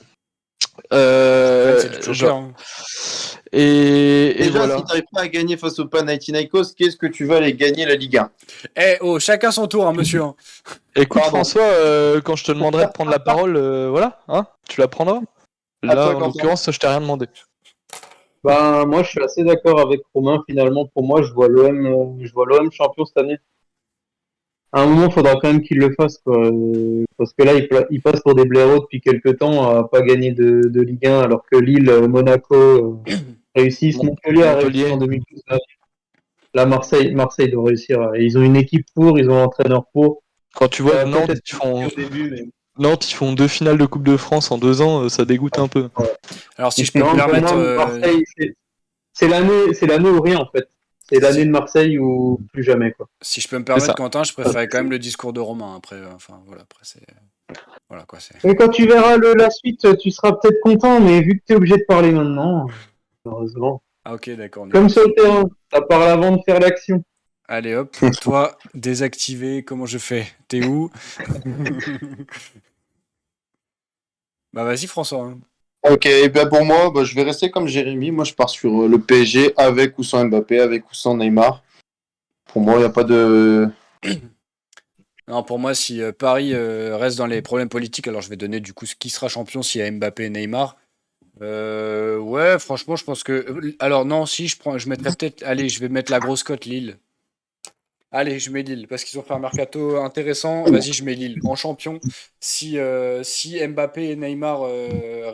Rennes, c'est du Genre- Joker. Hein. Et Déjà, voilà. si tu n'arrives pas à gagner face au Panathinaikos, qu'est-ce que tu vas aller gagner la Ligue 1? Eh oh, chacun son tour, hein, monsieur. Hein. Écoute Pardon. François, quand je te demanderai de prendre la parole, voilà, hein, tu la prendras. À Là, toi, en Quentin. l'occurrence, je t'ai rien demandé. Ben, moi, je suis assez d'accord avec Romain. Finalement, pour moi, je vois l'OM champion cette année. À un moment, il faudra quand même qu'il le fasse, quoi. Parce que là, il passe pour des blaireaux depuis quelques temps à pas gagner de Ligue 1, alors que Lille, Monaco réussissent. Montpellier a réussi Montpellier. en 2012. Là, Marseille doit réussir. Ils ont une équipe pour, ils ont un entraîneur pour. Quand tu Ça vois va Nantes, peut-être être compliqué au début, mais Nantes, ils font 2 finales de Coupe de France en 2 ans, ça dégoûte un peu. Alors, si je peux me non, pour permettre, moi, Marseille, c'est l'année ou rien en fait. C'est l'année de Marseille ou plus jamais quoi. si je peux me C'est permettre, ça. Quentin, je préférais quand même le discours de Romain. Après, enfin voilà, après c'est, voilà quoi, c'est. Et quand tu verras la suite, tu seras peut-être content, mais vu que tu es obligé de parler maintenant, heureusement. Ah ok, d'accord. On est Comme sur parti. le terrain, ça parle avant de faire l'action. Allez hop, toi désactivé. Comment je fais? T'es où? Bah vas-y François. Hein. Ok, et bien pour moi, je vais rester comme Jérémy. Moi, je pars sur le PSG avec ou sans Mbappé, avec ou sans Neymar. Pour moi, il n'y a pas de. Non, pour moi, si Paris reste dans les problèmes politiques, alors je vais donner du coup qui sera champion s'il y a Mbappé et Neymar. Ouais, franchement, je pense que. Alors non, si je mettrais peut-être. Allez, je vais mettre la grosse cote Lille. Allez, je mets Lille parce qu'ils ont fait un mercato intéressant. Vas-y, je mets Lille en champion. Si Mbappé et Neymar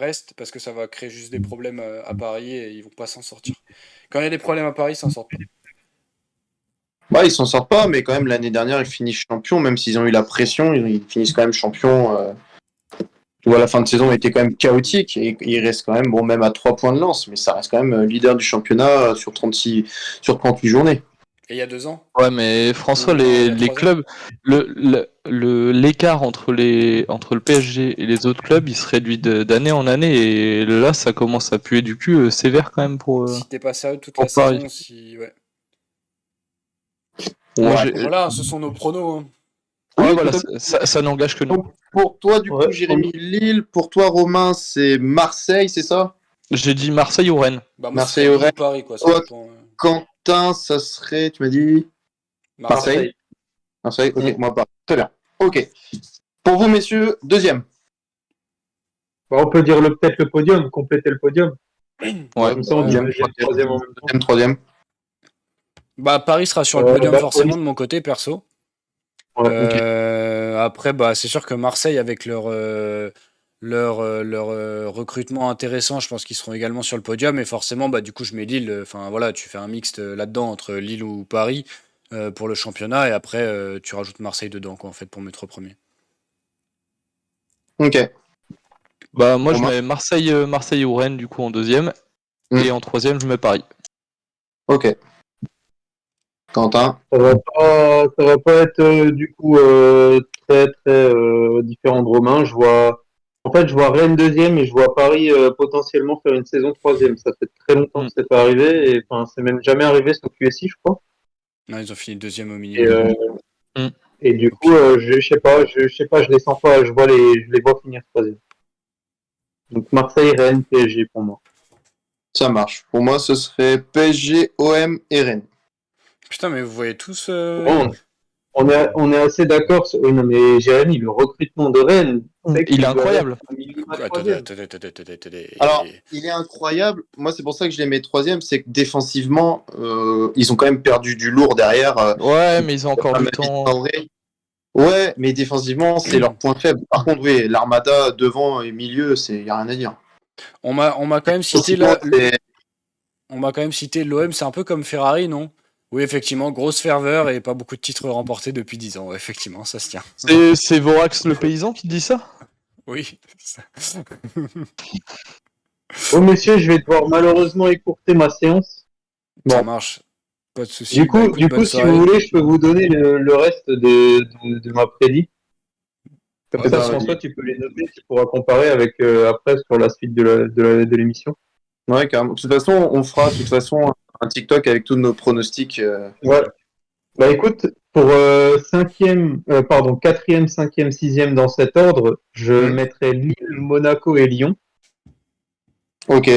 restent, parce que ça va créer juste des problèmes à Paris et ils vont pas s'en sortir. Quand il y a des problèmes à Paris, ils s'en sortent pas. Ils s'en sortent pas, mais quand même, l'année dernière, ils finissent champions, même s'ils ont eu la pression, ils finissent quand même champions. Tu vois, la fin de saison était quand même chaotique et ils restent quand même, bon, même à 3 points de lance, mais ça reste quand même leader du championnat sur 38 journées. Et il y a 2 ans? Ouais, mais François, Ou non, il y a les 3 ans? clubs, l'écart entre le PSG et les autres clubs, il se réduit d'année en année, et là, ça commence à puer du cul sévère quand même Si t'es pas sérieux toute la pour Paris. saison, si. Ouais. Moi, Ouais. Voilà, ce sont nos pronos. Hein. ouais, Oui, voilà, tout à fait. ça n'engage que nous. Donc, pour toi, du Ouais, coup, Jérémy, Lille. Pour toi, Romain, c'est Marseille, c'est ça? J'ai dit Marseille ou Rennes. Bah, moi, ce Marseille serait au Lille Rennes. ou Paris, quoi. Ça Toi, dépend. Quentin, ça serait, tu m'as dit Marseille. Marseille, ok, moi pas. Très bien. Ok. Pour vous, messieurs, deuxième. Bah, on peut dire peut-être le podium, compléter le podium. Ouais. Comme ça, on dit Deuxième, deuxième, troisième en même temps. troisième. Bah, Paris sera sur le podium forcément Paris. de mon côté, perso. Ouais, ok. Après, bah, c'est sûr que Marseille, avec recrutement intéressant, je pense qu'ils seront également sur le podium. Et forcément, bah, du coup, je mets Lille. Enfin, voilà, tu fais un mixte là-dedans entre Lille ou Paris pour le championnat. Et après, tu rajoutes Marseille dedans, quoi, en fait, pour mes 3 premiers. Ok. Bah, moi, je Romain. mets Marseille ou Rennes, du coup, en deuxième. Et en troisième, je mets Paris. Ok. Quentin. Ça va pas être du coup très très différent de Romain. En fait, je vois Rennes deuxième et je vois Paris potentiellement faire une saison troisième. Ça fait très longtemps que c'est pas arrivé et enfin c'est même jamais arrivé sur QSI, je crois. Non, ils ont fini deuxième au Et, minimum. et du Au coup, pire. je sais pas, je les sens pas. Je les vois finir troisième. Donc Marseille, Rennes, PSG pour moi. Ça marche. Pour moi, ce serait PSG, OM et Rennes. Putain, mais vous voyez tous. Bon, on est assez d'accord. Oui, non, mais Jérémy, le recrutement de Rennes, c'est Il est qu'ils doivent être incroyable. au minimum Attendez, troisième. attendez. Alors, il est incroyable. Moi, c'est pour ça que je les mets troisième. C'est que défensivement, ils ont quand même perdu du lourd derrière. Ouais, mais ils ont encore du temps. Traoré. Ouais, mais défensivement, c'est leur point faible. Par contre, oui, l'Armada devant et milieu, il n'y a rien à dire. On m'a quand même cité Offensivement, là. On m'a quand même cité l'OM, c'est un peu comme Ferrari, non? Oui, effectivement, grosse ferveur et pas beaucoup de titres remportés depuis 10 ans. Ouais, effectivement, ça se tient. C'est Vorax le paysan qui dit ça? Oui. Oh messieurs, je vais devoir malheureusement écourter ma séance. Ça Bon. marche. Pas de soucis. Bah, écoute, Du bonne coup, si soirée. vous voulez, je peux vous donner le reste de ma prédit. Comme Ouais, ça, vas-y. François, tu peux les noter, tu pourras comparer avec après sur la suite de l'émission. Ouais, carrément. De toute façon, on fera un TikTok avec tous nos pronostics. Ouais. Bah écoute, pour quatrième, cinquième, sixième dans cet ordre, je mettrai Lille, Monaco et Lyon. Ok.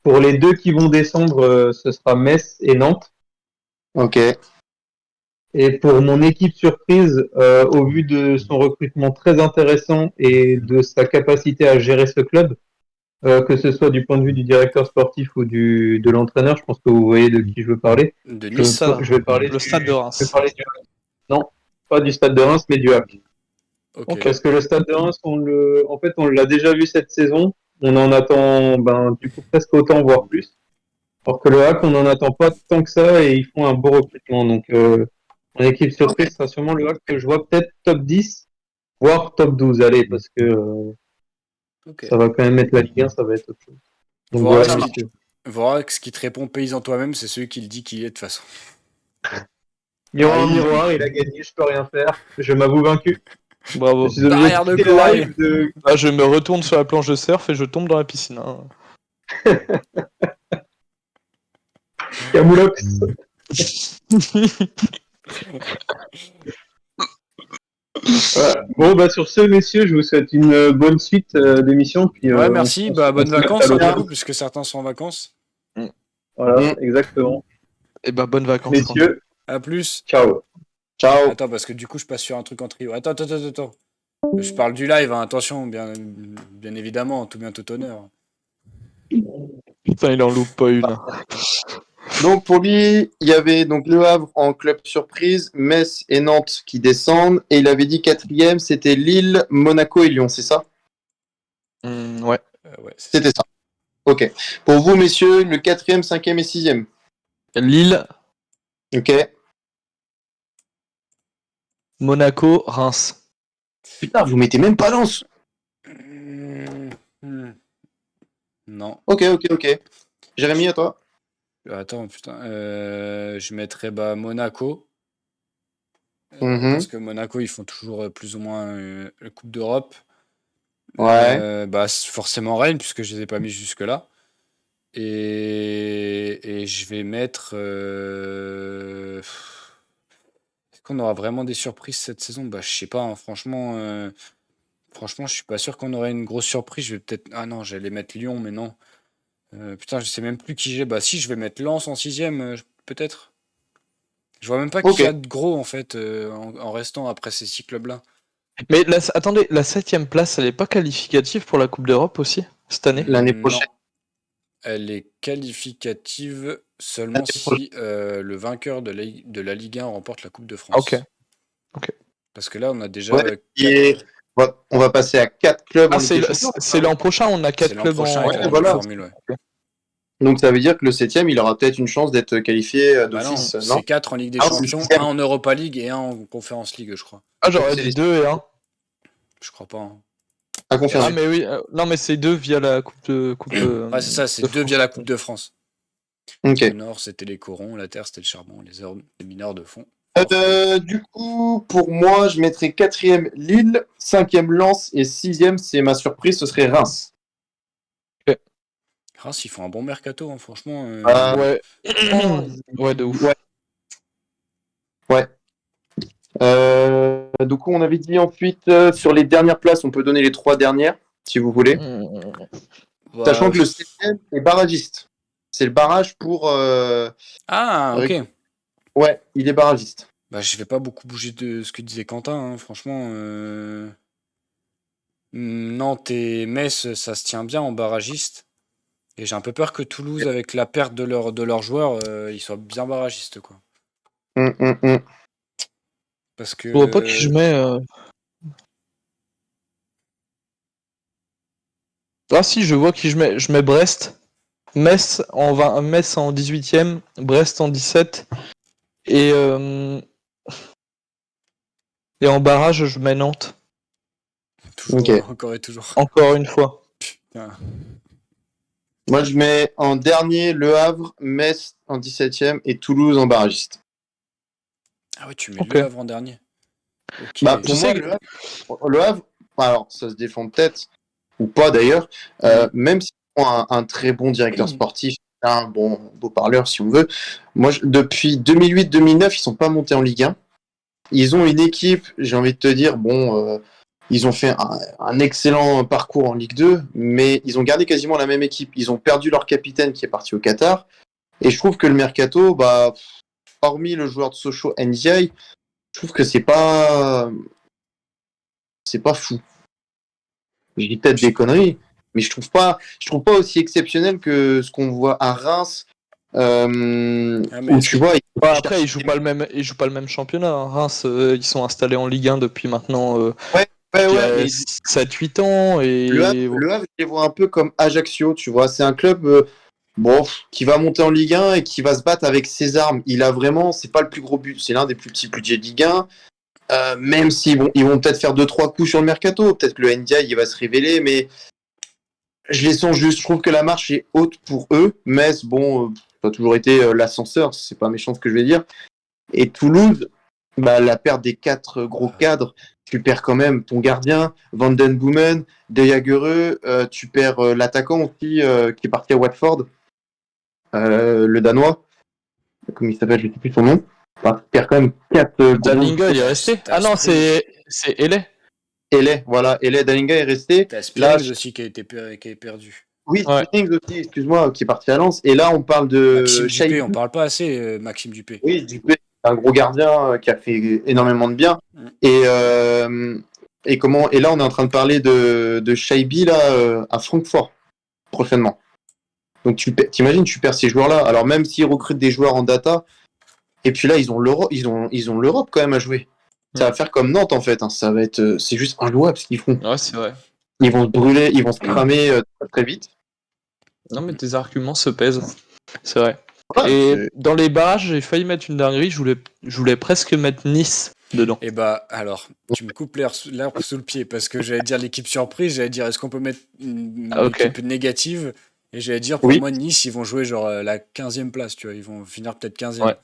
Pour les deux qui vont descendre, ce sera Metz et Nantes. Ok. Et pour mon équipe surprise, au vu de son recrutement très intéressant et de sa capacité à gérer ce club, que ce soit du point de vue du directeur sportif ou de l'entraîneur, je pense que vous voyez de qui je veux parler. De Le Nice. stade, Je vais parler le stade de je vais Reims. parler du non, pas du stade de Reims, mais du HAC. Ok. Parce que le stade de Reims, en fait, on l'a déjà vu cette saison. On en attend, du coup, presque autant, voire plus. Alors que le HAC, on n'en attend pas tant que ça et ils font un beau recrutement. Donc, mon équipe surprise sera sûrement le HAC que je vois peut-être top 10, voire top 12. Allez, parce que Ok. ça va quand même être la Ligue 1, ça va être autre chose. Donc Vorax, voilà, qui... messieurs. Vorax qui te répond paysan toi-même, c'est celui qui le dit qu'il est de toute façon. Il y aura un miroir, il a gagné, je peux rien faire. Je m'avoue vaincu. Bravo. Je suis obligé Barrière de de quitter le corail. live de Là, je me retourne sur la planche de surf et je tombe dans la piscine. Hein. Camoulox. Voilà. Bon, bah sur ce, messieurs, je vous souhaite une bonne suite d'émission. Puis, Ouais, merci. Bah, bonnes se capte vacances, à hein, du l'automne. coup, puisque certains sont en vacances. Voilà, exactement. Et bah, bonnes vacances. Messieurs, À plus. ciao. Ciao. Attends, parce que du coup, je passe sur un truc en trio. Attends. Je parle du live, hein, attention, bien évidemment, tout bien, tout honneur. Putain, il en loupe pas une. Donc pour lui, il y avait donc Le Havre en club surprise, Metz et Nantes qui descendent, et il avait dit quatrième, c'était Lille, Monaco et Lyon, c'est ça? Ouais. Ouais, c'est ça. C'était ça. Ok. Pour vous, messieurs, le quatrième, cinquième et sixième. Lille, Ok. Monaco, Reims. Putain, vous mettez même pas Lens. Non. Ok. Jérémy, à toi. Attends, putain. Je mettrais Monaco. Parce que Monaco, ils font toujours plus ou moins la Coupe d'Europe. Ouais. Forcément Rennes, puisque je les ai pas mis jusque-là. Et je vais mettre. Est-ce qu'on aura vraiment des surprises cette saison? Je sais pas, hein, franchement, je suis pas sûr qu'on aurait une grosse surprise. Je vais peut-être. Ah non, j'allais mettre Lyon, mais non. Putain, je sais même plus qui j'ai. Bah si, je vais mettre Lens en sixième, peut-être. Je vois même pas qui y a de gros en fait en restant après ces 6 clubs-là. Mais attendez, la 7ème place, elle est pas qualificative pour la Coupe d'Europe aussi, cette année? L'année Non. prochaine. Elle est qualificative seulement si le vainqueur de la Ligue 1 remporte la Coupe de France. Ok. Parce que là, on a déjà. Ouais, On va passer à 4 clubs en Ah, Ligue des Champions. c'est l'an prochain, on a 4 C'est l'an clubs prochain en. avec la voilà. Formule, ouais. Donc ça veut dire que le 7e, il aura peut-être une chance d'être qualifié Bah non, d'office, non? c'est 4 en Ligue des Ah, c'est le Champions, sixième. un en Europa League et un en Conference League, je crois. Ah, j'aurais C'est dit les- 2 et 1. Je crois pas. Hein. À Ah, confirmer. mais oui, non, mais c'est 2 via la Coupe Ouais, c'est ça, c'est de 2 France. via la Coupe de France. Ok. Le Nord, c'était les corons, la Terre, c'était le charbon, les mineurs de fond. Du coup, pour moi, je mettrais 4e Lille, 5e Lens et 6e, c'est ma surprise, ce serait Reims. Reims, ils font un bon mercato, hein, franchement. Ouais. Ouais, de ouf. Ouais. Du coup, on avait dit ensuite, sur les dernières places, on peut donner les 3 dernières, si vous voulez. Bah, Sachant que le 7e est barragiste. C'est le barrage pour... Ah, ok. Ouais, il est barragiste. Bah, je vais pas beaucoup bouger de ce que disait Quentin, hein, franchement. Nantes et Metz, ça se tient bien en barragiste. Et j'ai un peu peur que Toulouse, avec la perte de leurs joueurs, ils soient bien barragistes, quoi. Parce que... Je vois pas qui je mets. Ah si, je vois qui je mets. Je mets Brest. Metz en 18e, Brest en 17. Et en barrage, je mets Nantes. Toujours, Ok. encore et toujours. Encore une fois. Putain. Moi, je mets en dernier Le Havre, Metz en 17e et Toulouse en barragiste. Ah ouais, tu mets Ok. Le Havre en dernier. Ok. Bah, pour Je sais moi, le Havre, alors ça se défend peut-être, ou pas d'ailleurs, même s'ils ont un très bon directeur sportif, un beau parleur si on veut. Moi, depuis 2008-2009, ils sont pas montés en Ligue 1. Ils ont une équipe, j'ai envie de te dire, ils ont fait un excellent parcours en Ligue 2, mais ils ont gardé quasiment la même équipe. Ils ont perdu leur capitaine qui est parti au Qatar. Et je trouve que le mercato, hormis le joueur de Sochaux NDI, je trouve que c'est pas fou. Je dis peut-être des conneries, mais je trouve pas aussi exceptionnel que ce qu'on voit à Reims, mais où tu vois, Après, ils jouent pas le même championnat, hein. Reims, ils sont installés en Ligue 1 depuis maintenant mais 7-8 ans. Et... le Havre, je les vois un peu comme Ajaccio, tu vois. C'est un club qui va monter en Ligue 1 et qui va se battre avec ses armes. Il a vraiment, c'est pas le plus gros but, c'est l'un des plus petits budgets de Ligue 1. Même s'ils ils vont peut-être faire 2-3 coups sur le mercato, peut-être que le NDI il va se révéler, mais je les sens juste. Je trouve que la marche est haute pour eux. Metz, ça a toujours été l'ascenseur, c'est pas méchant ce que je vais dire. Et Toulouse, la perte des 4 gros cadres, tu perds quand même ton gardien, Van Den Boomen, De Jagereux, tu perds l'attaquant aussi qui est parti à Watford, le Danois, comme il s'appelle, je ne sais plus son nom. Enfin, tu perds quand même 4 Dalinga, il est resté. Ah non, c'est Elé. Elé Dalinga est resté. T'as Spillings aussi qui est perdu. Oui, Ouais. Spillings aussi, excuse-moi, qui est parti à Lens. Et là, on parle de Maxime Shaibi. Dupé, on parle pas assez, Maxime Dupé. Oui, Dupé, un gros gardien qui a fait énormément de bien. Et là, on est en train de parler de Shaibi là, à Francfort, prochainement. Donc, t'imagines, tu perds ces joueurs-là. Alors, même s'ils recrutent des joueurs en data, et puis là, ils ont l'Europe quand même à jouer. Ça va faire comme Nantes, en fait. Hein. Ça va être, c'est juste injouable ce qu'ils font. Ouais, c'est vrai. Ils vont se brûler, ils vont se cramer très vite. Non, mais tes arguments se pèsent. C'est vrai. Ouais, Et dans les barrages, j'ai failli mettre une dinguerie. Je voulais presque mettre Nice dedans. Et alors, tu me coupes l'herbe sous le pied parce que j'allais dire l'équipe surprise, j'allais dire est-ce qu'on peut mettre une équipe négative et j'allais dire pour moi Nice, ils vont jouer genre la 15e place, tu vois, ils vont finir peut-être 15e. Ouais.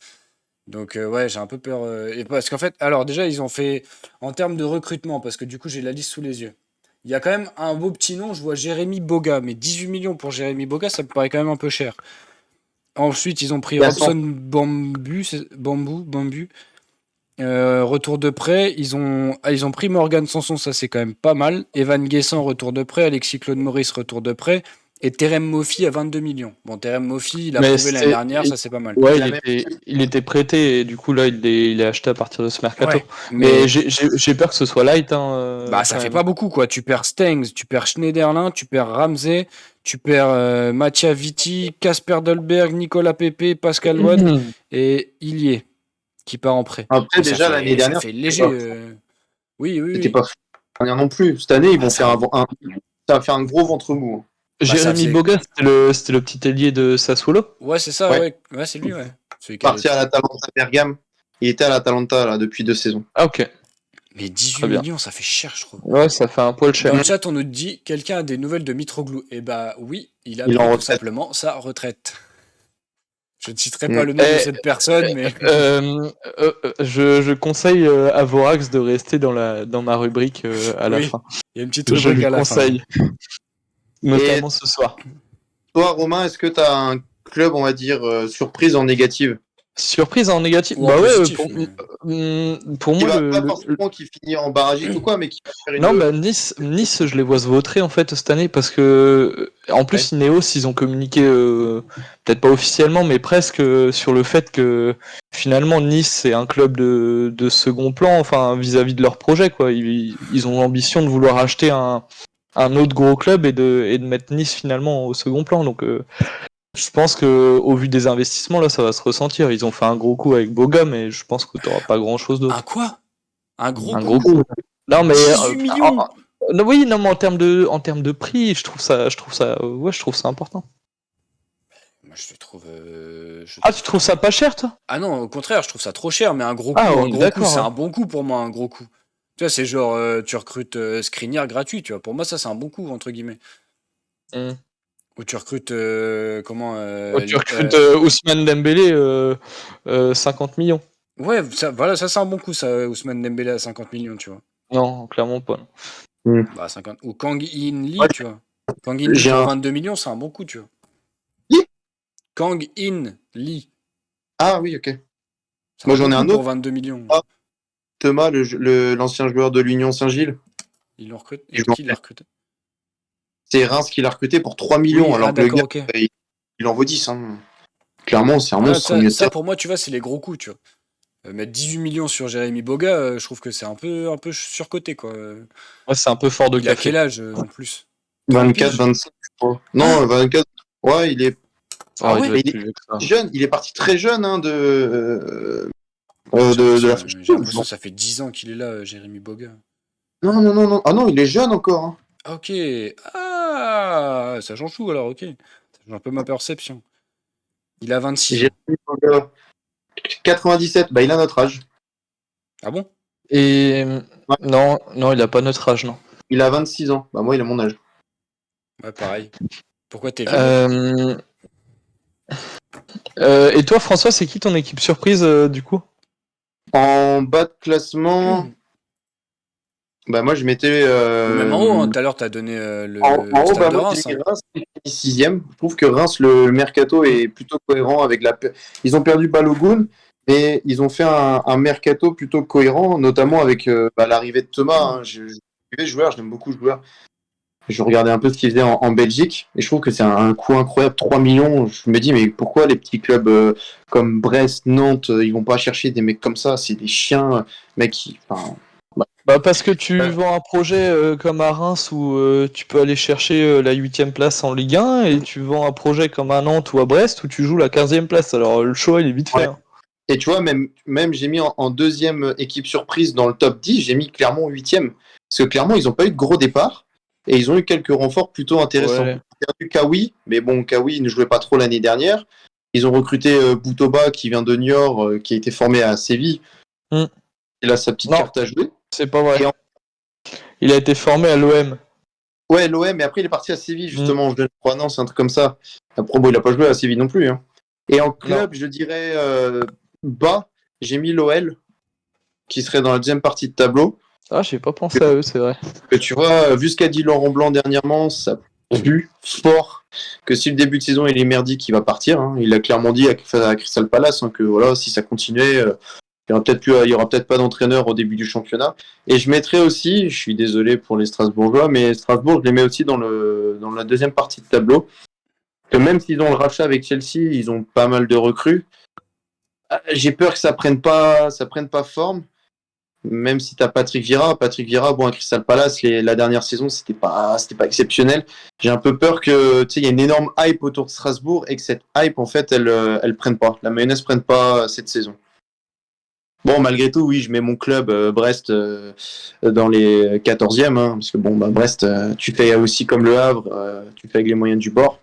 Donc j'ai un peu peur. Et parce qu'en fait, alors déjà, ils ont fait en termes de recrutement, parce que du coup, j'ai la liste sous les yeux. Il y a quand même un beau petit nom, je vois Jérémy Boga, mais 18 millions pour Jérémy Boga, ça me paraît quand même un peu cher. Ensuite, ils ont pris Robson Bambu. Retour de prêt, ils ont pris Morgan Sanson, ça c'est quand même pas mal. Evan Guessant, retour de prêt. Alexis Claude Maurice, retour de prêt. Et Terem Moffi à 22 millions. Bon, Terem Moffi, il a prouvé l'année dernière, ça c'est pas mal. Ouais, il était prêté et du coup là il est acheté à partir de ce mercato. Ouais, mais j'ai peur que ce soit light. Ça fait pas beaucoup quoi. Tu perds Stengs, tu perds Schneiderlin, tu perds Ramsey, tu perds Mattia Vitti, Casper Dolberg, Nicolas Pepe, Pascal Wann et Ilié qui part en prêt. Après, déjà, l'année dernière, ça fait léger. Oui. C'était pas fou. Rien non plus. Cette année, ils vont ça- ça va faire un gros ventre mou. Hein. ça Jérémy faisait- Boga, c'était le petit ailier de Sassuolo. Ouais, c'est ça, Ouais. ouais, c'est lui, ouais. Celui qui a Parti à l'Atalanta Bergame. Il était à l'Atalanta là depuis 2 saisons. Ah, ok. Mais 18 Très bien. millions, ça fait cher, je trouve. Ouais, ça fait un poil cher. Dans le chat, on nous dit quelqu'un a des nouvelles de Mitroglou. Eh bah oui, il a Il est pris en tout retraite. simplement sa retraite. Je ne citerai pas le nom de Eh, cette personne, mais Je conseille à Vorax de rester dans ma rubrique à la Oui, fin. il y a une petite Je rubrique lui à la fin. conseille. Notamment ce soir. Toi, Romain, est-ce que tu as un club, on va dire, surprise en négative? Surprise en négatif. Ou en Bah ouais, positif, pour Qui moi, va pas forcément qui finit en barragiste ou quoi, mais qui va faire une. Non, bah Nice, je les vois se vautrer en fait cette année parce que en plus Ineos, ils ont communiqué peut-être pas officiellement, mais presque sur le fait que finalement Nice c'est un club de second plan, enfin vis-à-vis de leur projet quoi. Ils ont l'ambition de vouloir acheter un autre gros club et de mettre Nice finalement au second plan. Donc je pense que au vu des investissements là, ça va se ressentir. Ils ont fait un gros coup avec Boga, mais je pense que t'auras pas grand chose d'autre. Un quoi? Un gros Un coup? gros coup. Non mais 18 millions! non, oui, non mais en termes de prix, je trouve ça important. Moi, je trouve. Ah, tu trouves ça pas cher toi? Ah non, au contraire, je trouve ça trop cher, mais un gros coup, Ah, on un est gros d'accord, coup, c'est hein. un bon coup pour moi, un gros coup. Tu vois, c'est genre, tu recrutes Skriniar gratuit, tu vois. Pour moi, ça, c'est un bon coup, entre guillemets. Mm. Ou tu recrutes, comment Tu recrutes Ousmane Dembélé 50 millions. Ouais, ça, voilà, ça, c'est un bon coup, ça, Ousmane Dembélé à 50 millions, tu vois. Non, clairement pas. Non. Bah, 50. Ou Kang In Lee, Ouais. tu vois. Kang In Lee J'ai pour un- 22 millions, c'est un bon coup, tu vois. Qui? Kang In Lee. Ah oui, ok. C'est Moi, un j'en bon ai coup un pour autre. 22 millions. Ah. Thomas, l'ancien joueur de l'Union Saint-Gilles. Ils l'ont recruté. Je Qui l'a recruté? C'est Reims qui l'a recruté pour 3 millions, Oui, alors ah, que le d'accord, gars, ok. il en vaut 10. Hein. Clairement, c'est un Voilà, monstre au milieu de ça, terrain. pour moi, tu vois, c'est les gros coups, tu vois. Mettre 18 millions sur Jérémy Boga, je trouve que c'est un peu surcoté, quoi. Ouais, c'est un peu fort de Il a café. quel âge en plus? 30 24, piges 25, je crois. Non, 24. Ouais, il est Ah Oh, ouais? il doit être il est plus vieux que ça. jeune. Il est parti très jeune hein, J'ai de la l'impression que ça fait 10 ans qu'il est là, Jérémy Boga. Non, non, non, non. Ah non, il est jeune encore. Hein. Ok. Ah, ça change tout alors, ok. Ça change un peu ma perception. Il a 26 J'ai ans. 97, bah il a notre âge. Ah bon? Et Ouais. non, il a pas notre âge, non. Il a 26 ans. Bah moi, il a mon âge. Ouais, pareil. Pourquoi t'es vieux, mec? Et toi, François, c'est qui ton équipe surprise du coup? En bas de classement, bah moi je mettais. Ou même en haut, hein. Tout à l'heure, t'as donné le En haut, stade bah de moi Reims. j'ai mis Hein. Reims qui finit sixième. Je trouve que Reims, le mercato est plutôt cohérent avec la. Ils ont perdu Balogun, mais ils ont fait un mercato plutôt cohérent, notamment avec l'arrivée de Thomas. Hein. Je suivais le joueur, j'aime beaucoup le joueur. Je regardais un peu ce qu'il faisait en Belgique et je trouve que c'est un coût incroyable, 3 millions. Je me dis, mais pourquoi les petits clubs comme Brest, Nantes, ils vont pas chercher des mecs comme ça? C'est des chiens, mecs. Enfin, Bah parce que tu vends un projet comme à Reims où tu peux aller chercher la 8ème place en Ligue 1 et tu vends un projet comme à Nantes ou à Brest où tu joues la 15e place. Alors le choix il est vite fait. Ouais. Hein. Et tu vois, même j'ai mis en deuxième équipe surprise dans le top 10, j'ai mis Clermont 8ème. Parce que Clermont, ils n'ont pas eu de gros départ et ils ont eu quelques renforts plutôt intéressants. Ouais. Ils ont perdu Kawi, mais bon, Kawi ne jouait pas trop l'année dernière. Ils ont recruté Boutoba qui vient de Niort, qui a été formé à Séville. Mm. Il a sa petite Non. carte à jouer. C'est pas vrai. Et Il a été formé à l'OM. Ouais, l'OM, mais après il est parti à Séville justement, je crois. Non, c'est un truc comme ça. Après, bon, il n'a pas joué à Séville non plus. Hein. Et en club, je dirais bas, j'ai mis l'OL, qui serait dans la deuxième partie de tableau. Ah, j'ai pas pensé à eux, c'est vrai. Que tu vois, vu ce qu'a dit Laurent Blanc dernièrement, ça pue fort que si le début de saison il est merdique, il va partir. Hein. Il a clairement dit à Crystal Palace hein, que voilà, si ça continuait, il y aura peut-être pas d'entraîneur au début du championnat. Et je mettrais aussi, je suis désolé pour les Strasbourgeois, mais Strasbourg, je les mets aussi dans la deuxième partie de tableau. Que même s'ils ont le rachat avec Chelsea, ils ont pas mal de recrues. J'ai peur que ça prenne pas forme. Même si tu as Patrick Vieira, bon, à Crystal Palace, la dernière saison, c'était pas exceptionnel. J'ai un peu peur que, il y a une énorme hype autour de Strasbourg et que cette hype, en fait, elle prenne pas. La mayonnaise prenne pas cette saison. Bon, malgré tout, oui, je mets mon club Brest dans les 14e, hein, parce que bon, bah, Brest, tu fais aussi comme le Havre, tu fais avec les moyens du bord.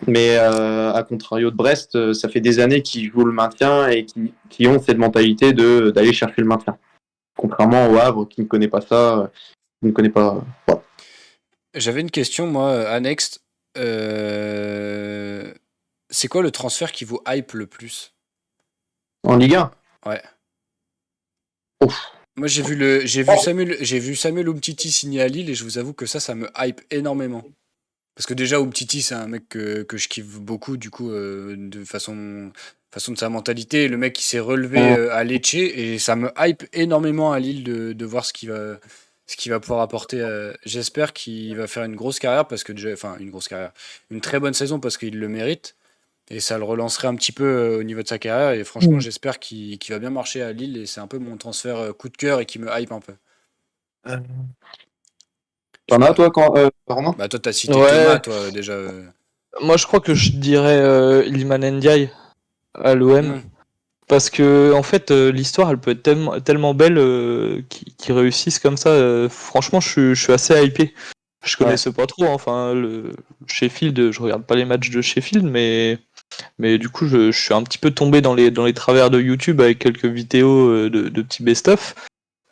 Mais à contrario de Brest, ça fait des années qu'ils jouent le maintien et qui ont cette mentalité d'aller chercher le maintien. Contrairement au Havre qui ne connaît pas ça, qui ne connaît pas. Voilà. J'avais une question, moi, annexe. C'est quoi le transfert qui vous hype le plus? En Ligue 1. Ouais. Ouf. Moi, j'ai vu Samuel Umtiti signer à Lille et je vous avoue que ça me hype énormément. Parce que déjà, Umtiti, c'est un mec que je kiffe beaucoup, du coup, de façon de sa mentalité. Le mec qui s'est relevé à Lecce et ça me hype énormément à Lille de voir ce qu'il va pouvoir apporter. J'espère qu'il va faire une grosse carrière parce que déjà, enfin, une grosse carrière, une très bonne saison parce qu'il le mérite. Et ça le relancerait un petit peu au niveau de sa carrière. Et franchement, j'espère qu'il va bien marcher à Lille. Et c'est un peu mon transfert coup de cœur et qui me hype un peu. T'en as, toi, Romain? Bah, toi, t'as cité Ouais. Thomas, toi, déjà. Moi, je crois que je dirais Iliman Ndiaye à l'OM. Hmm. Parce que en fait, l'histoire, elle peut être tellement belle qu'ils réussissent comme ça. Franchement, je suis assez hypé. Je connaissais pas trop, hein. Enfin, le Sheffield, je regarde pas les matchs de Sheffield, mais du coup, je suis un petit peu tombé dans les travers de YouTube avec quelques vidéos de petits best-of.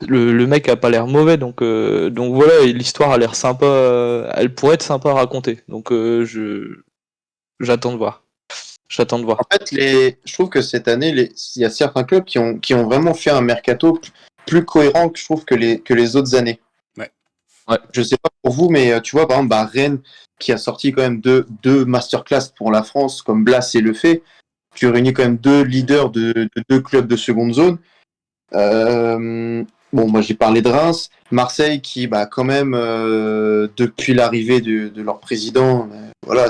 Le mec a pas l'air mauvais, donc voilà, et l'histoire a l'air sympa. Elle pourrait être sympa à raconter. Donc j'attends de voir. J'attends de voir. En fait, je trouve que cette année, il y a certains clubs qui ont vraiment fait un mercato plus cohérent que je trouve que les autres années. Ouais. Je sais pas pour vous, mais tu vois, par exemple, Rennes, qui a sorti quand même deux masterclass pour la France, comme Blas et Le Fait, tu réunis quand même deux leaders de deux clubs de seconde zone. Bon, moi j'ai parlé de Reims, Marseille qui, quand même, depuis l'arrivée de leur président, voilà,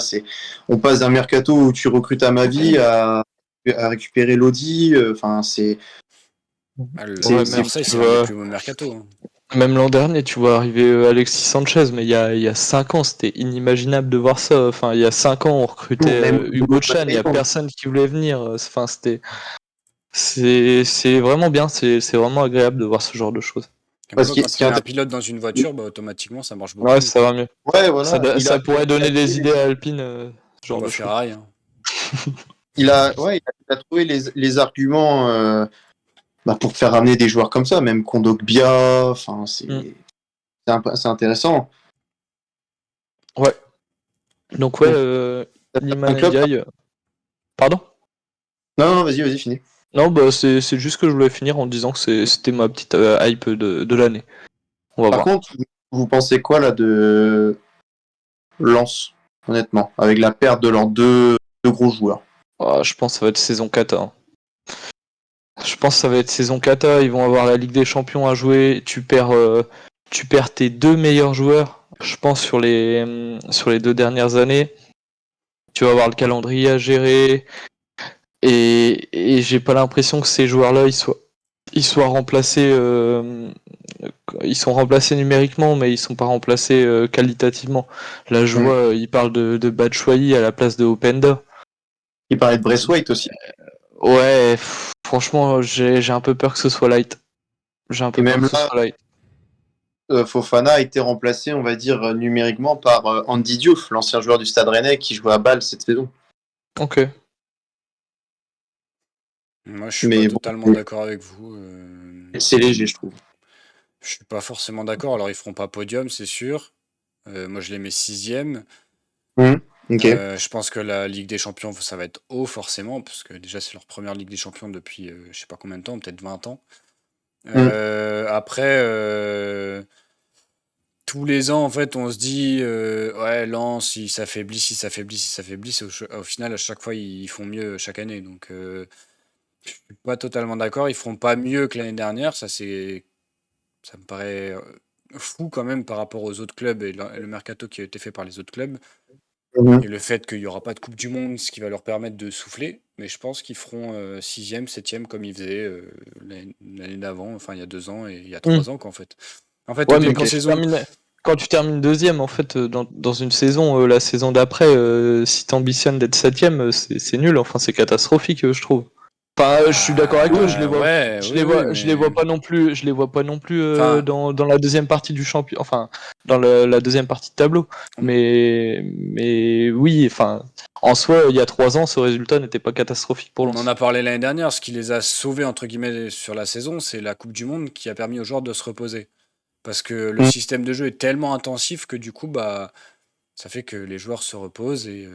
on passe d'un mercato où tu recrutes à ma vie à récupérer Lodi. Enfin, c'est Marseille, c'est un des plus beaux mercato. Hein. Même l'an dernier, tu vois arriver Alexis Sanchez, mais il y a 5 ans, c'était inimaginable de voir ça. Enfin, il y a 5 ans, on recrutait Hugo Chan, il n'y a personne qui voulait venir. Enfin, c'est vraiment bien, c'est vraiment agréable de voir ce genre de choses. Parce quand tu mets un pilote dans une voiture, automatiquement, ça marche beaucoup. Ouais, ça va mieux. Ouais, voilà. Ça pourrait donner des idées à Alpine, ce genre de Ferrari. Hein. Il a trouvé les arguments pour faire ramener des joueurs comme ça, même Kondogbia. Enfin, c'est intéressant. Ouais. Donc ouais, Iliman Ndiaye. Pardon ? Non, vas-y, finis. Non, c'est juste que je voulais finir en disant que c'était ma petite hype de l'année. On va voir. Par contre, vous pensez quoi là de Lens, honnêtement, avec la perte de leurs deux gros joueurs? Je pense que ça va être saison kata. Hein. Je pense que ça va être saison kata. Ils vont avoir la Ligue des Champions à jouer. Tu perds tes deux meilleurs joueurs, je pense, sur les 2 dernières années. Tu vas avoir le calendrier à gérer. Et j'ai pas l'impression que ces joueurs-là, ils soient remplacés. Ils sont remplacés numériquement, mais ils sont pas remplacés qualitativement. Là, je vois, il parle de Batshuayi à la place de Openda. Il parlait de Braithwaite aussi. Ouais, franchement, j'ai un peu peur que ce soit light. J'ai un peu peur que ce soit light. Fofana a été remplacé, on va dire, numériquement par Andy Diouf, l'ancien joueur du Stade Rennais qui jouait à Bâle cette saison. Ok. Moi, je suis pas totalement d'accord avec vous. C'est léger, je trouve. Je suis pas forcément d'accord. Alors, ils feront pas podium, c'est sûr. Moi, je les mets 6e. Okay. Je pense que la Ligue des Champions, ça va être haut, forcément, parce que déjà, c'est leur première Ligue des Champions depuis je sais pas combien de temps, peut-être 20 ans. Après, tous les ans, en fait, on se dit ouais, Lens, ils s'affaiblissent. Au final, à chaque fois, ils font mieux chaque année. Donc, je suis pas totalement d'accord. Ils feront pas mieux que l'année dernière. Ça me paraît fou quand même par rapport aux autres clubs et le mercato qui a été fait par les autres clubs. Et le fait qu'il n'y aura pas de Coupe du Monde, ce qui va leur permettre de souffler. Mais je pense qu'ils feront 6e, 7e comme ils faisaient l'année d'avant, enfin il y a 2 ans et il y a 3 ans qu'en fait. En fait, ouais, mais quand tu termines 2e, en fait, dans une saison, la saison d'après, si tu ambitionnes d'être 7e, c'est nul. Enfin, c'est catastrophique, je trouve. Enfin, je suis d'accord avec toi, je les vois, Ouais, je oui, les vois, oui, je les vois pas non plus, Enfin- dans la deuxième partie du champion, enfin, dans la deuxième partie de tableau. Mais oui, enfin, en soi, il y a 3 ans, ce résultat n'était pas catastrophique pour On Lens. en a parlé l'année dernière. Ce qui les a sauvés, entre guillemets, sur la saison, c'est la Coupe du Monde qui a permis aux joueurs de se reposer. Parce que le Mm. système de jeu est tellement intensif que du coup, bah, ça fait que les joueurs se reposent et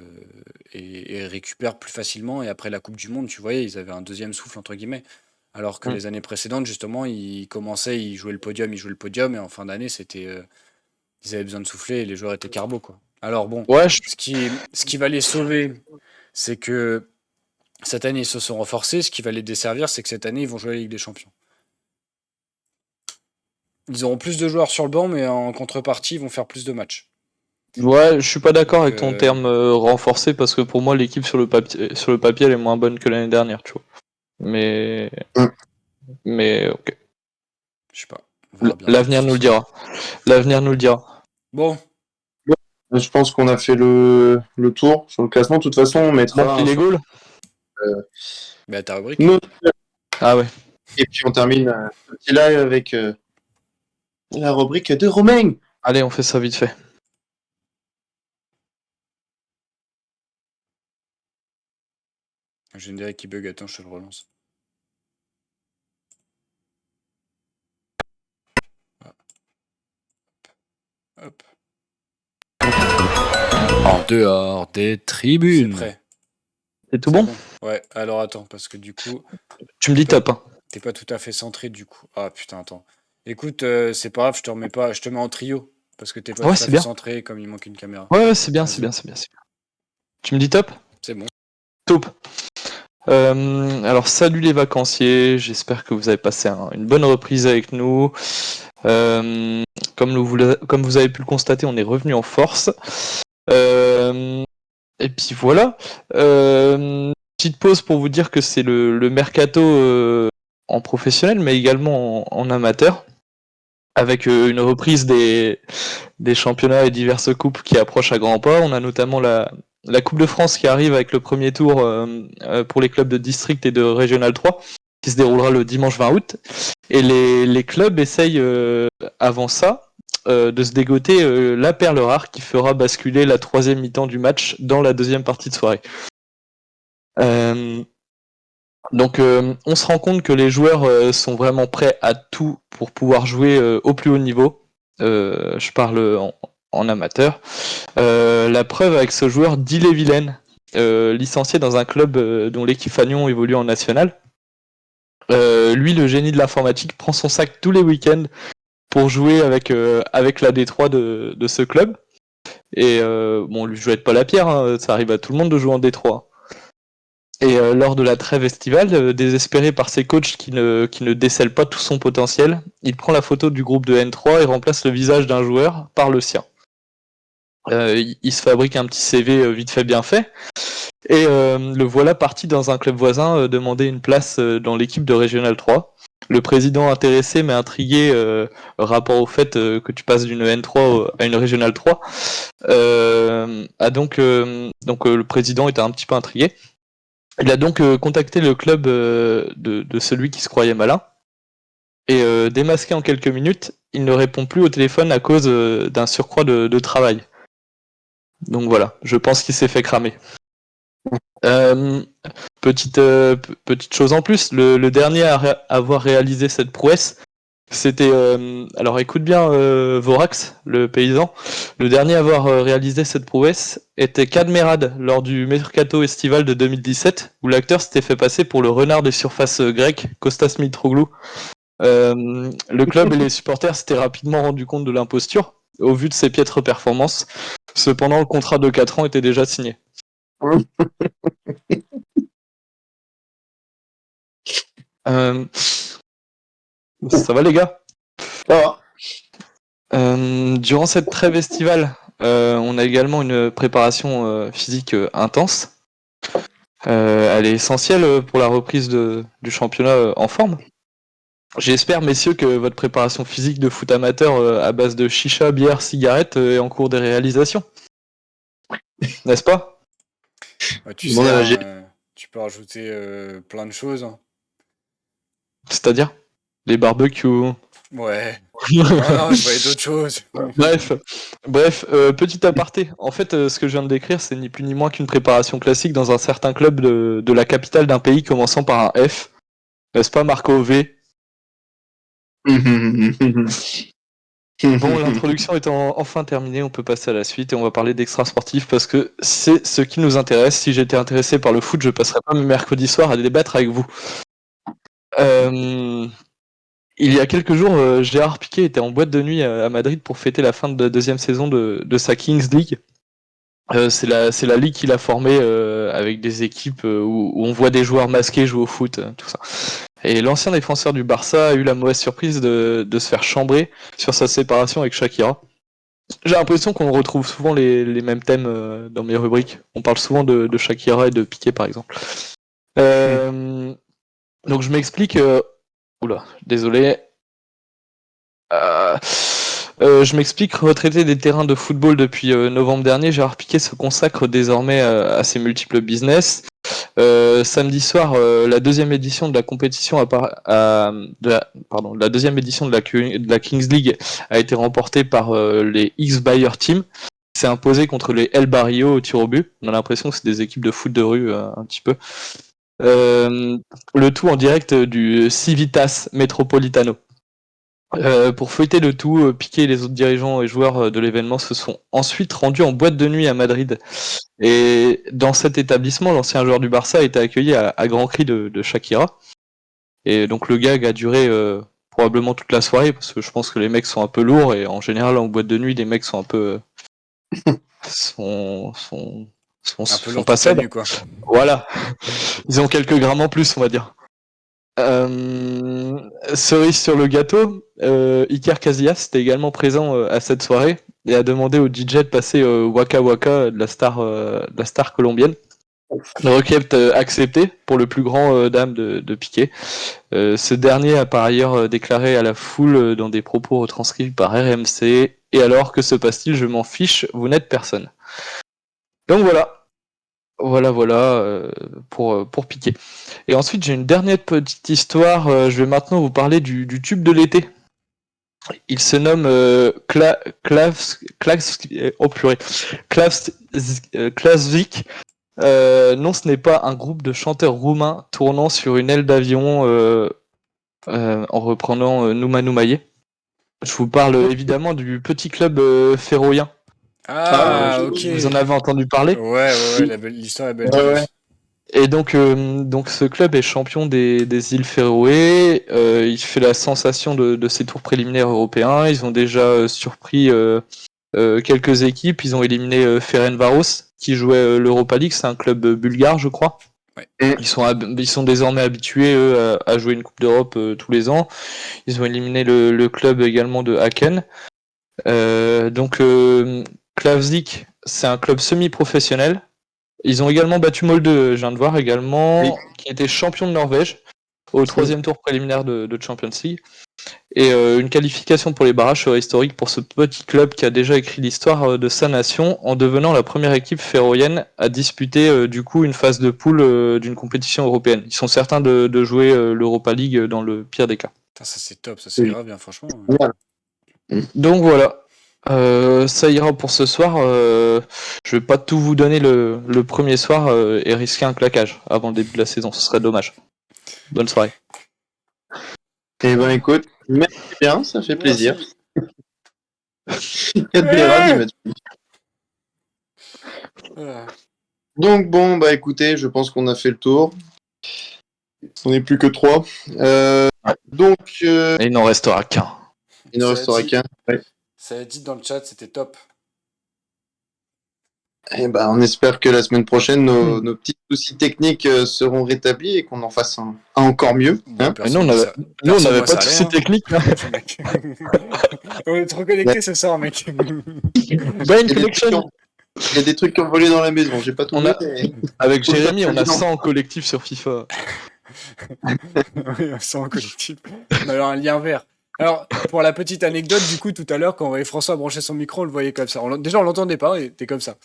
récupèrent plus facilement. Et après la Coupe du Monde, tu voyais, ils avaient un deuxième souffle, entre guillemets. Alors que Mm. les années précédentes, justement, ils commençaient, ils jouaient le podium, et en fin d'année, c'était, ils avaient besoin de souffler et les joueurs étaient carbo, quoi. Alors bon, Ouais, ce qui va les sauver, c'est que cette année, ils se sont renforcés. Ce qui va les desservir, c'est que cette année, ils vont jouer la Ligue des Champions. Ils auront plus de joueurs sur le banc, mais en contrepartie, ils vont faire plus de matchs. ouais, je suis pas d'accord avec ton Euh, terme renforcé parce que pour moi, l'équipe sur le papier, elle est moins bonne que l'année dernière, tu vois. Mais, Mm. mais ok. je sais pas. On verra bien L'avenir ce nous le soir. dira. L'avenir nous le dira. Bon, Je pense qu'on a fait le tour sur le classement. De toute façon, on Bon, mettra puis les sur goals. bah ta rubrique. notre... Ah ouais. Et puis on termine ce petit live avec la rubrique de Romain. Allez, on fait ça vite fait. Je dirais qu'il bug. Attends, je te le relance. Hop. En dehors des tribunes. C'est prêt. C'est tout bon? Ouais, alors attends, parce que du coup, Tu me dis top. Hein. t'es pas tout à fait centré du coup. Ah putain, attends. Écoute, c'est pas grave, je te mets en trio. Parce que t'es pas Ouais, tout à c'est fait bien. centré comme il manque une caméra. Ouais, c'est bien, Vas-y. c'est bien, c'est bien, c'est bien. Tu me dis top? C'est bon. Top. Alors salut les vacanciers, j'espère que vous avez passé une bonne reprise avec nous. Comme vous avez pu le constater, on est revenu en force. Et puis voilà. Petite pause pour vous dire que c'est le mercato en professionnel, mais également en amateur, avec une reprise des championnats et diverses coupes qui approchent à grands pas. On a notamment la Coupe de France qui arrive avec le premier tour pour les clubs de district et de Régional 3, qui se déroulera le dimanche 20 août. Et les clubs essayent, avant ça, de se dégoter la perle rare qui fera basculer la troisième mi-temps du match dans la deuxième partie de soirée. Donc on se rend compte que les joueurs sont vraiment prêts à tout pour pouvoir jouer au plus haut niveau. Je parle en amateur. La preuve avec ce joueur d'Ille-et-Vilaine, licencié dans un club dont l'équipe Fagnon évolue en national. Lui, le génie de l'informatique, prend son sac tous les week-ends pour jouer avec la D3 de ce club. Et bon, lui, je jette pas la pierre, hein, ça arrive à tout le monde de jouer en D3. Et lors de la trêve estivale, désespéré par ses coachs qui ne décèlent pas tout son potentiel, il prend la photo du groupe de N3 et remplace le visage d'un joueur par le sien. Il se fabrique un petit CV vite fait bien fait, et le voilà parti dans un club voisin demander une place dans l'équipe de Régional 3. Le président intéressé mais intrigué rapport au fait que tu passes d'une N3 à une Régional 3, le président était un petit peu intrigué. Il a donc contacté le club de celui qui se croyait malin, et démasqué en quelques minutes, il ne répond plus au téléphone à cause d'un surcroît de travail. Donc voilà, je pense qu'il s'est fait cramer. Petite chose en plus, le dernier à avoir réalisé cette prouesse, c'était... alors écoute bien Vorax, le paysan, le dernier à avoir réalisé cette prouesse était Cadmerade lors du mercato estival de 2017, où l'acteur s'était fait passer pour le renard des surfaces grecques, Kostas Mitroglou. Le club et les supporters s'étaient rapidement rendus compte de l'imposture, au vu de ses piètres performances. Cependant, le contrat de 4 ans était déjà signé. Ça va les gars? Durant cette trêve estivale, on a également une préparation physique intense. Elle est essentielle pour la reprise du championnat en forme. J'espère, messieurs, que votre préparation physique de foot amateur à base de chicha, bière, cigarette est en cours de réalisation. N'est-ce pas? Ouais, tu Bon, sais, j'ai- Tu peux rajouter plein de choses, hein. C'est-à-dire les barbecues. Ouais. Non, non, je voyais d'autres choses. Bref, petit aparté. En fait, ce que je viens de décrire, c'est ni plus ni moins qu'une préparation classique dans un certain club de la capitale d'un pays commençant par un F. N'est-ce pas, Marco V? Bon, l'introduction étant enfin terminée, on peut passer à la suite et on va parler d'extra sportif parce que c'est ce qui nous intéresse. Si j'étais intéressé par le foot, je passerais pas mes mercredis soirs à débattre avec vous. Il y a quelques jours, Gérard Piqué était en boîte de nuit à Madrid pour fêter la fin de la deuxième saison de sa Kings League. C'est la ligue qu'il a formée avec des équipes où on voit des joueurs masqués jouer au foot, tout ça. Et l'ancien défenseur du Barça a eu la mauvaise surprise de se faire chambrer sur sa séparation avec Shakira. J'ai l'impression qu'on retrouve souvent les mêmes thèmes dans mes rubriques. On parle souvent de Shakira et de Piqué, par exemple. Donc je m'explique. Oula, désolé. Je m'explique, retraité des terrains de football depuis novembre dernier, Gérard Piqué se consacre désormais à ses multiples business. Samedi soir, la deuxième édition de la compétition la deuxième édition de la Kings League a été remportée par les X-Bayer Team. C'est imposé contre les El Barrio au tir au but. On a l'impression que c'est des équipes de foot de rue un petit peu. Le tout en direct du Civitas Metropolitano. Pour feuilleter le tout, Piqué et les autres dirigeants et joueurs de l'événement se sont ensuite rendus en boîte de nuit à Madrid. Et dans cet établissement, l'ancien joueur du Barça a été accueilli à grands cris de Shakira. Et donc le gag a duré probablement toute la soirée, parce que je pense que les mecs sont un peu lourds, et en général en boîte de nuit, les mecs sont un peu... sont Un peu lourd pas toute la sobres. nuit, quoi. Voilà. Ils ont quelques grammes en plus, on va dire. Cerise sur le gâteau, Iker Casillas était également présent à cette soirée et a demandé au DJ de passer Waka Waka de la star colombienne. Le requête accepté pour le plus grand dame de Piqué. Ce dernier a par ailleurs déclaré à la foule dans des propos retranscrits par RMC: et alors, que se passe-t-il? Je m'en fiche, vous n'êtes personne. Donc voilà. Voilà pour Piqué. Et ensuite, j'ai une dernière petite histoire. Je vais maintenant vous parler du tube de l'été. Il se nomme Klavzik. Non, ce n'est pas un groupe de chanteurs roumains tournant sur une aile d'avion en reprenant Numa Numaye. Je vous parle évidemment du petit club féroïen. Ah, ok. Vous en avez entendu parler? Ouais, l'histoire est belle. Ouais. Et donc ce club est champion des îles Féroé. Il fait la sensation de ses tours préliminaires européens. Ils ont déjà surpris quelques équipes. Ils ont éliminé Ferencváros, qui jouait l'Europa League. C'est un club bulgare, je crois. Ouais. Ils sont désormais habitués à jouer une Coupe d'Europe tous les ans. Ils ont éliminé le club également de Haken. Klavzik, c'est un club semi-professionnel. Ils ont également battu Molde, je viens de voir également, Oui. qui était champion de Norvège au troisième tour préliminaire de Champions League. Et une qualification pour les barrages serait historique pour ce petit club qui a déjà écrit l'histoire de sa nation en devenant la première équipe féroïenne à disputer du coup une phase de poule d'une compétition européenne. Ils sont certains de jouer l'Europa League dans le pire des cas. Putain, ça c'est top, ça c'est grave bien, franchement. Donc voilà. Ça ira pour ce soir. Je vais pas tout vous donner le premier soir et risquer un claquage avant le début de la saison. Ce serait dommage. Bonne soirée. Eh ben écoute, merci bien, ça fait plaisir. Merci. 4 Béra, dit Mathieu. Donc bon, bah écoutez, je pense qu'on a fait le tour. On n'est plus que 3. Donc, Et il n'en restera qu'un. il ne Ça restera dit. qu'un. Ouais. Ça a dit dans le chat, c'était top. Eh ben, on espère que la semaine prochaine, nos petits soucis techniques seront rétablis et qu'on en fasse un encore mieux. Hein. Mais nous, on n'avait pas de soucis techniques. On est trop connectés ce soir, mec. Brain connection. Il y a des trucs qui ont volé dans la maison, j'ai pas tout vu. Avec Jérémy, on a 100 en collectif sur FIFA. Oui, ça en collectif. On a alors un lien vert. Alors, pour la petite anecdote, du coup, tout à l'heure, quand on voyait François brancher son micro, on le voyait comme ça. Déjà, on l'entendait pas, et t'es comme ça.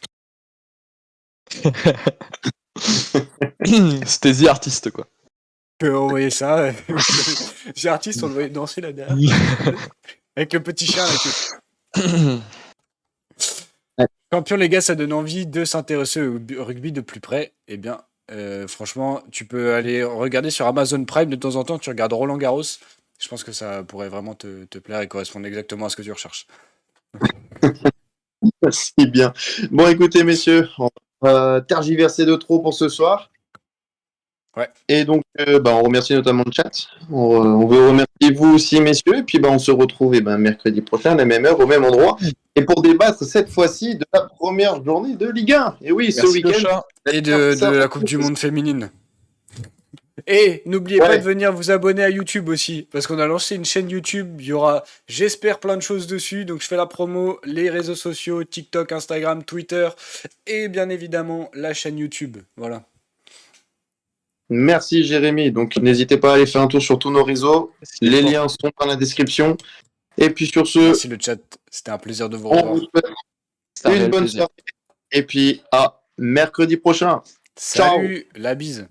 C'était The Artist, quoi. Tu peux envoyer ça. J'ai artiste, on le voyait danser là derrière. Avec le petit chien là. Champion, les gars, ça donne envie de s'intéresser au rugby de plus près. Eh bien, franchement, tu peux aller regarder sur Amazon Prime de temps en temps. Tu regardes Roland Garros. Je pense que ça pourrait vraiment te plaire et correspondre exactement à ce que tu recherches. Si bien. Bon, écoutez, messieurs, on va tergiverser de trop pour ce soir. Ouais. Et donc, on remercie notamment le chat. On veut remercier vous aussi, messieurs. Et puis, on se retrouve mercredi prochain, à la même heure, au même endroit. Et pour débattre cette fois-ci de la première journée de Ligue 1. Et oui, ce Merci, le week-end. chat. Et de la Coupe du Monde féminine. Et n'oubliez pas de venir vous abonner à YouTube aussi, parce qu'on a lancé une chaîne YouTube, il y aura, j'espère, plein de choses dessus, donc je fais la promo, les réseaux sociaux, TikTok, Instagram, Twitter, et bien évidemment la chaîne YouTube, voilà. Merci Jérémy. Donc n'hésitez pas à aller faire un tour sur tous nos réseaux. Les liens sont dans la description. Et puis sur ce, Merci le chat, c'était un plaisir de vous on revoir. vous souhaite une bonne soirée. Et puis à mercredi prochain. Salut, la bise.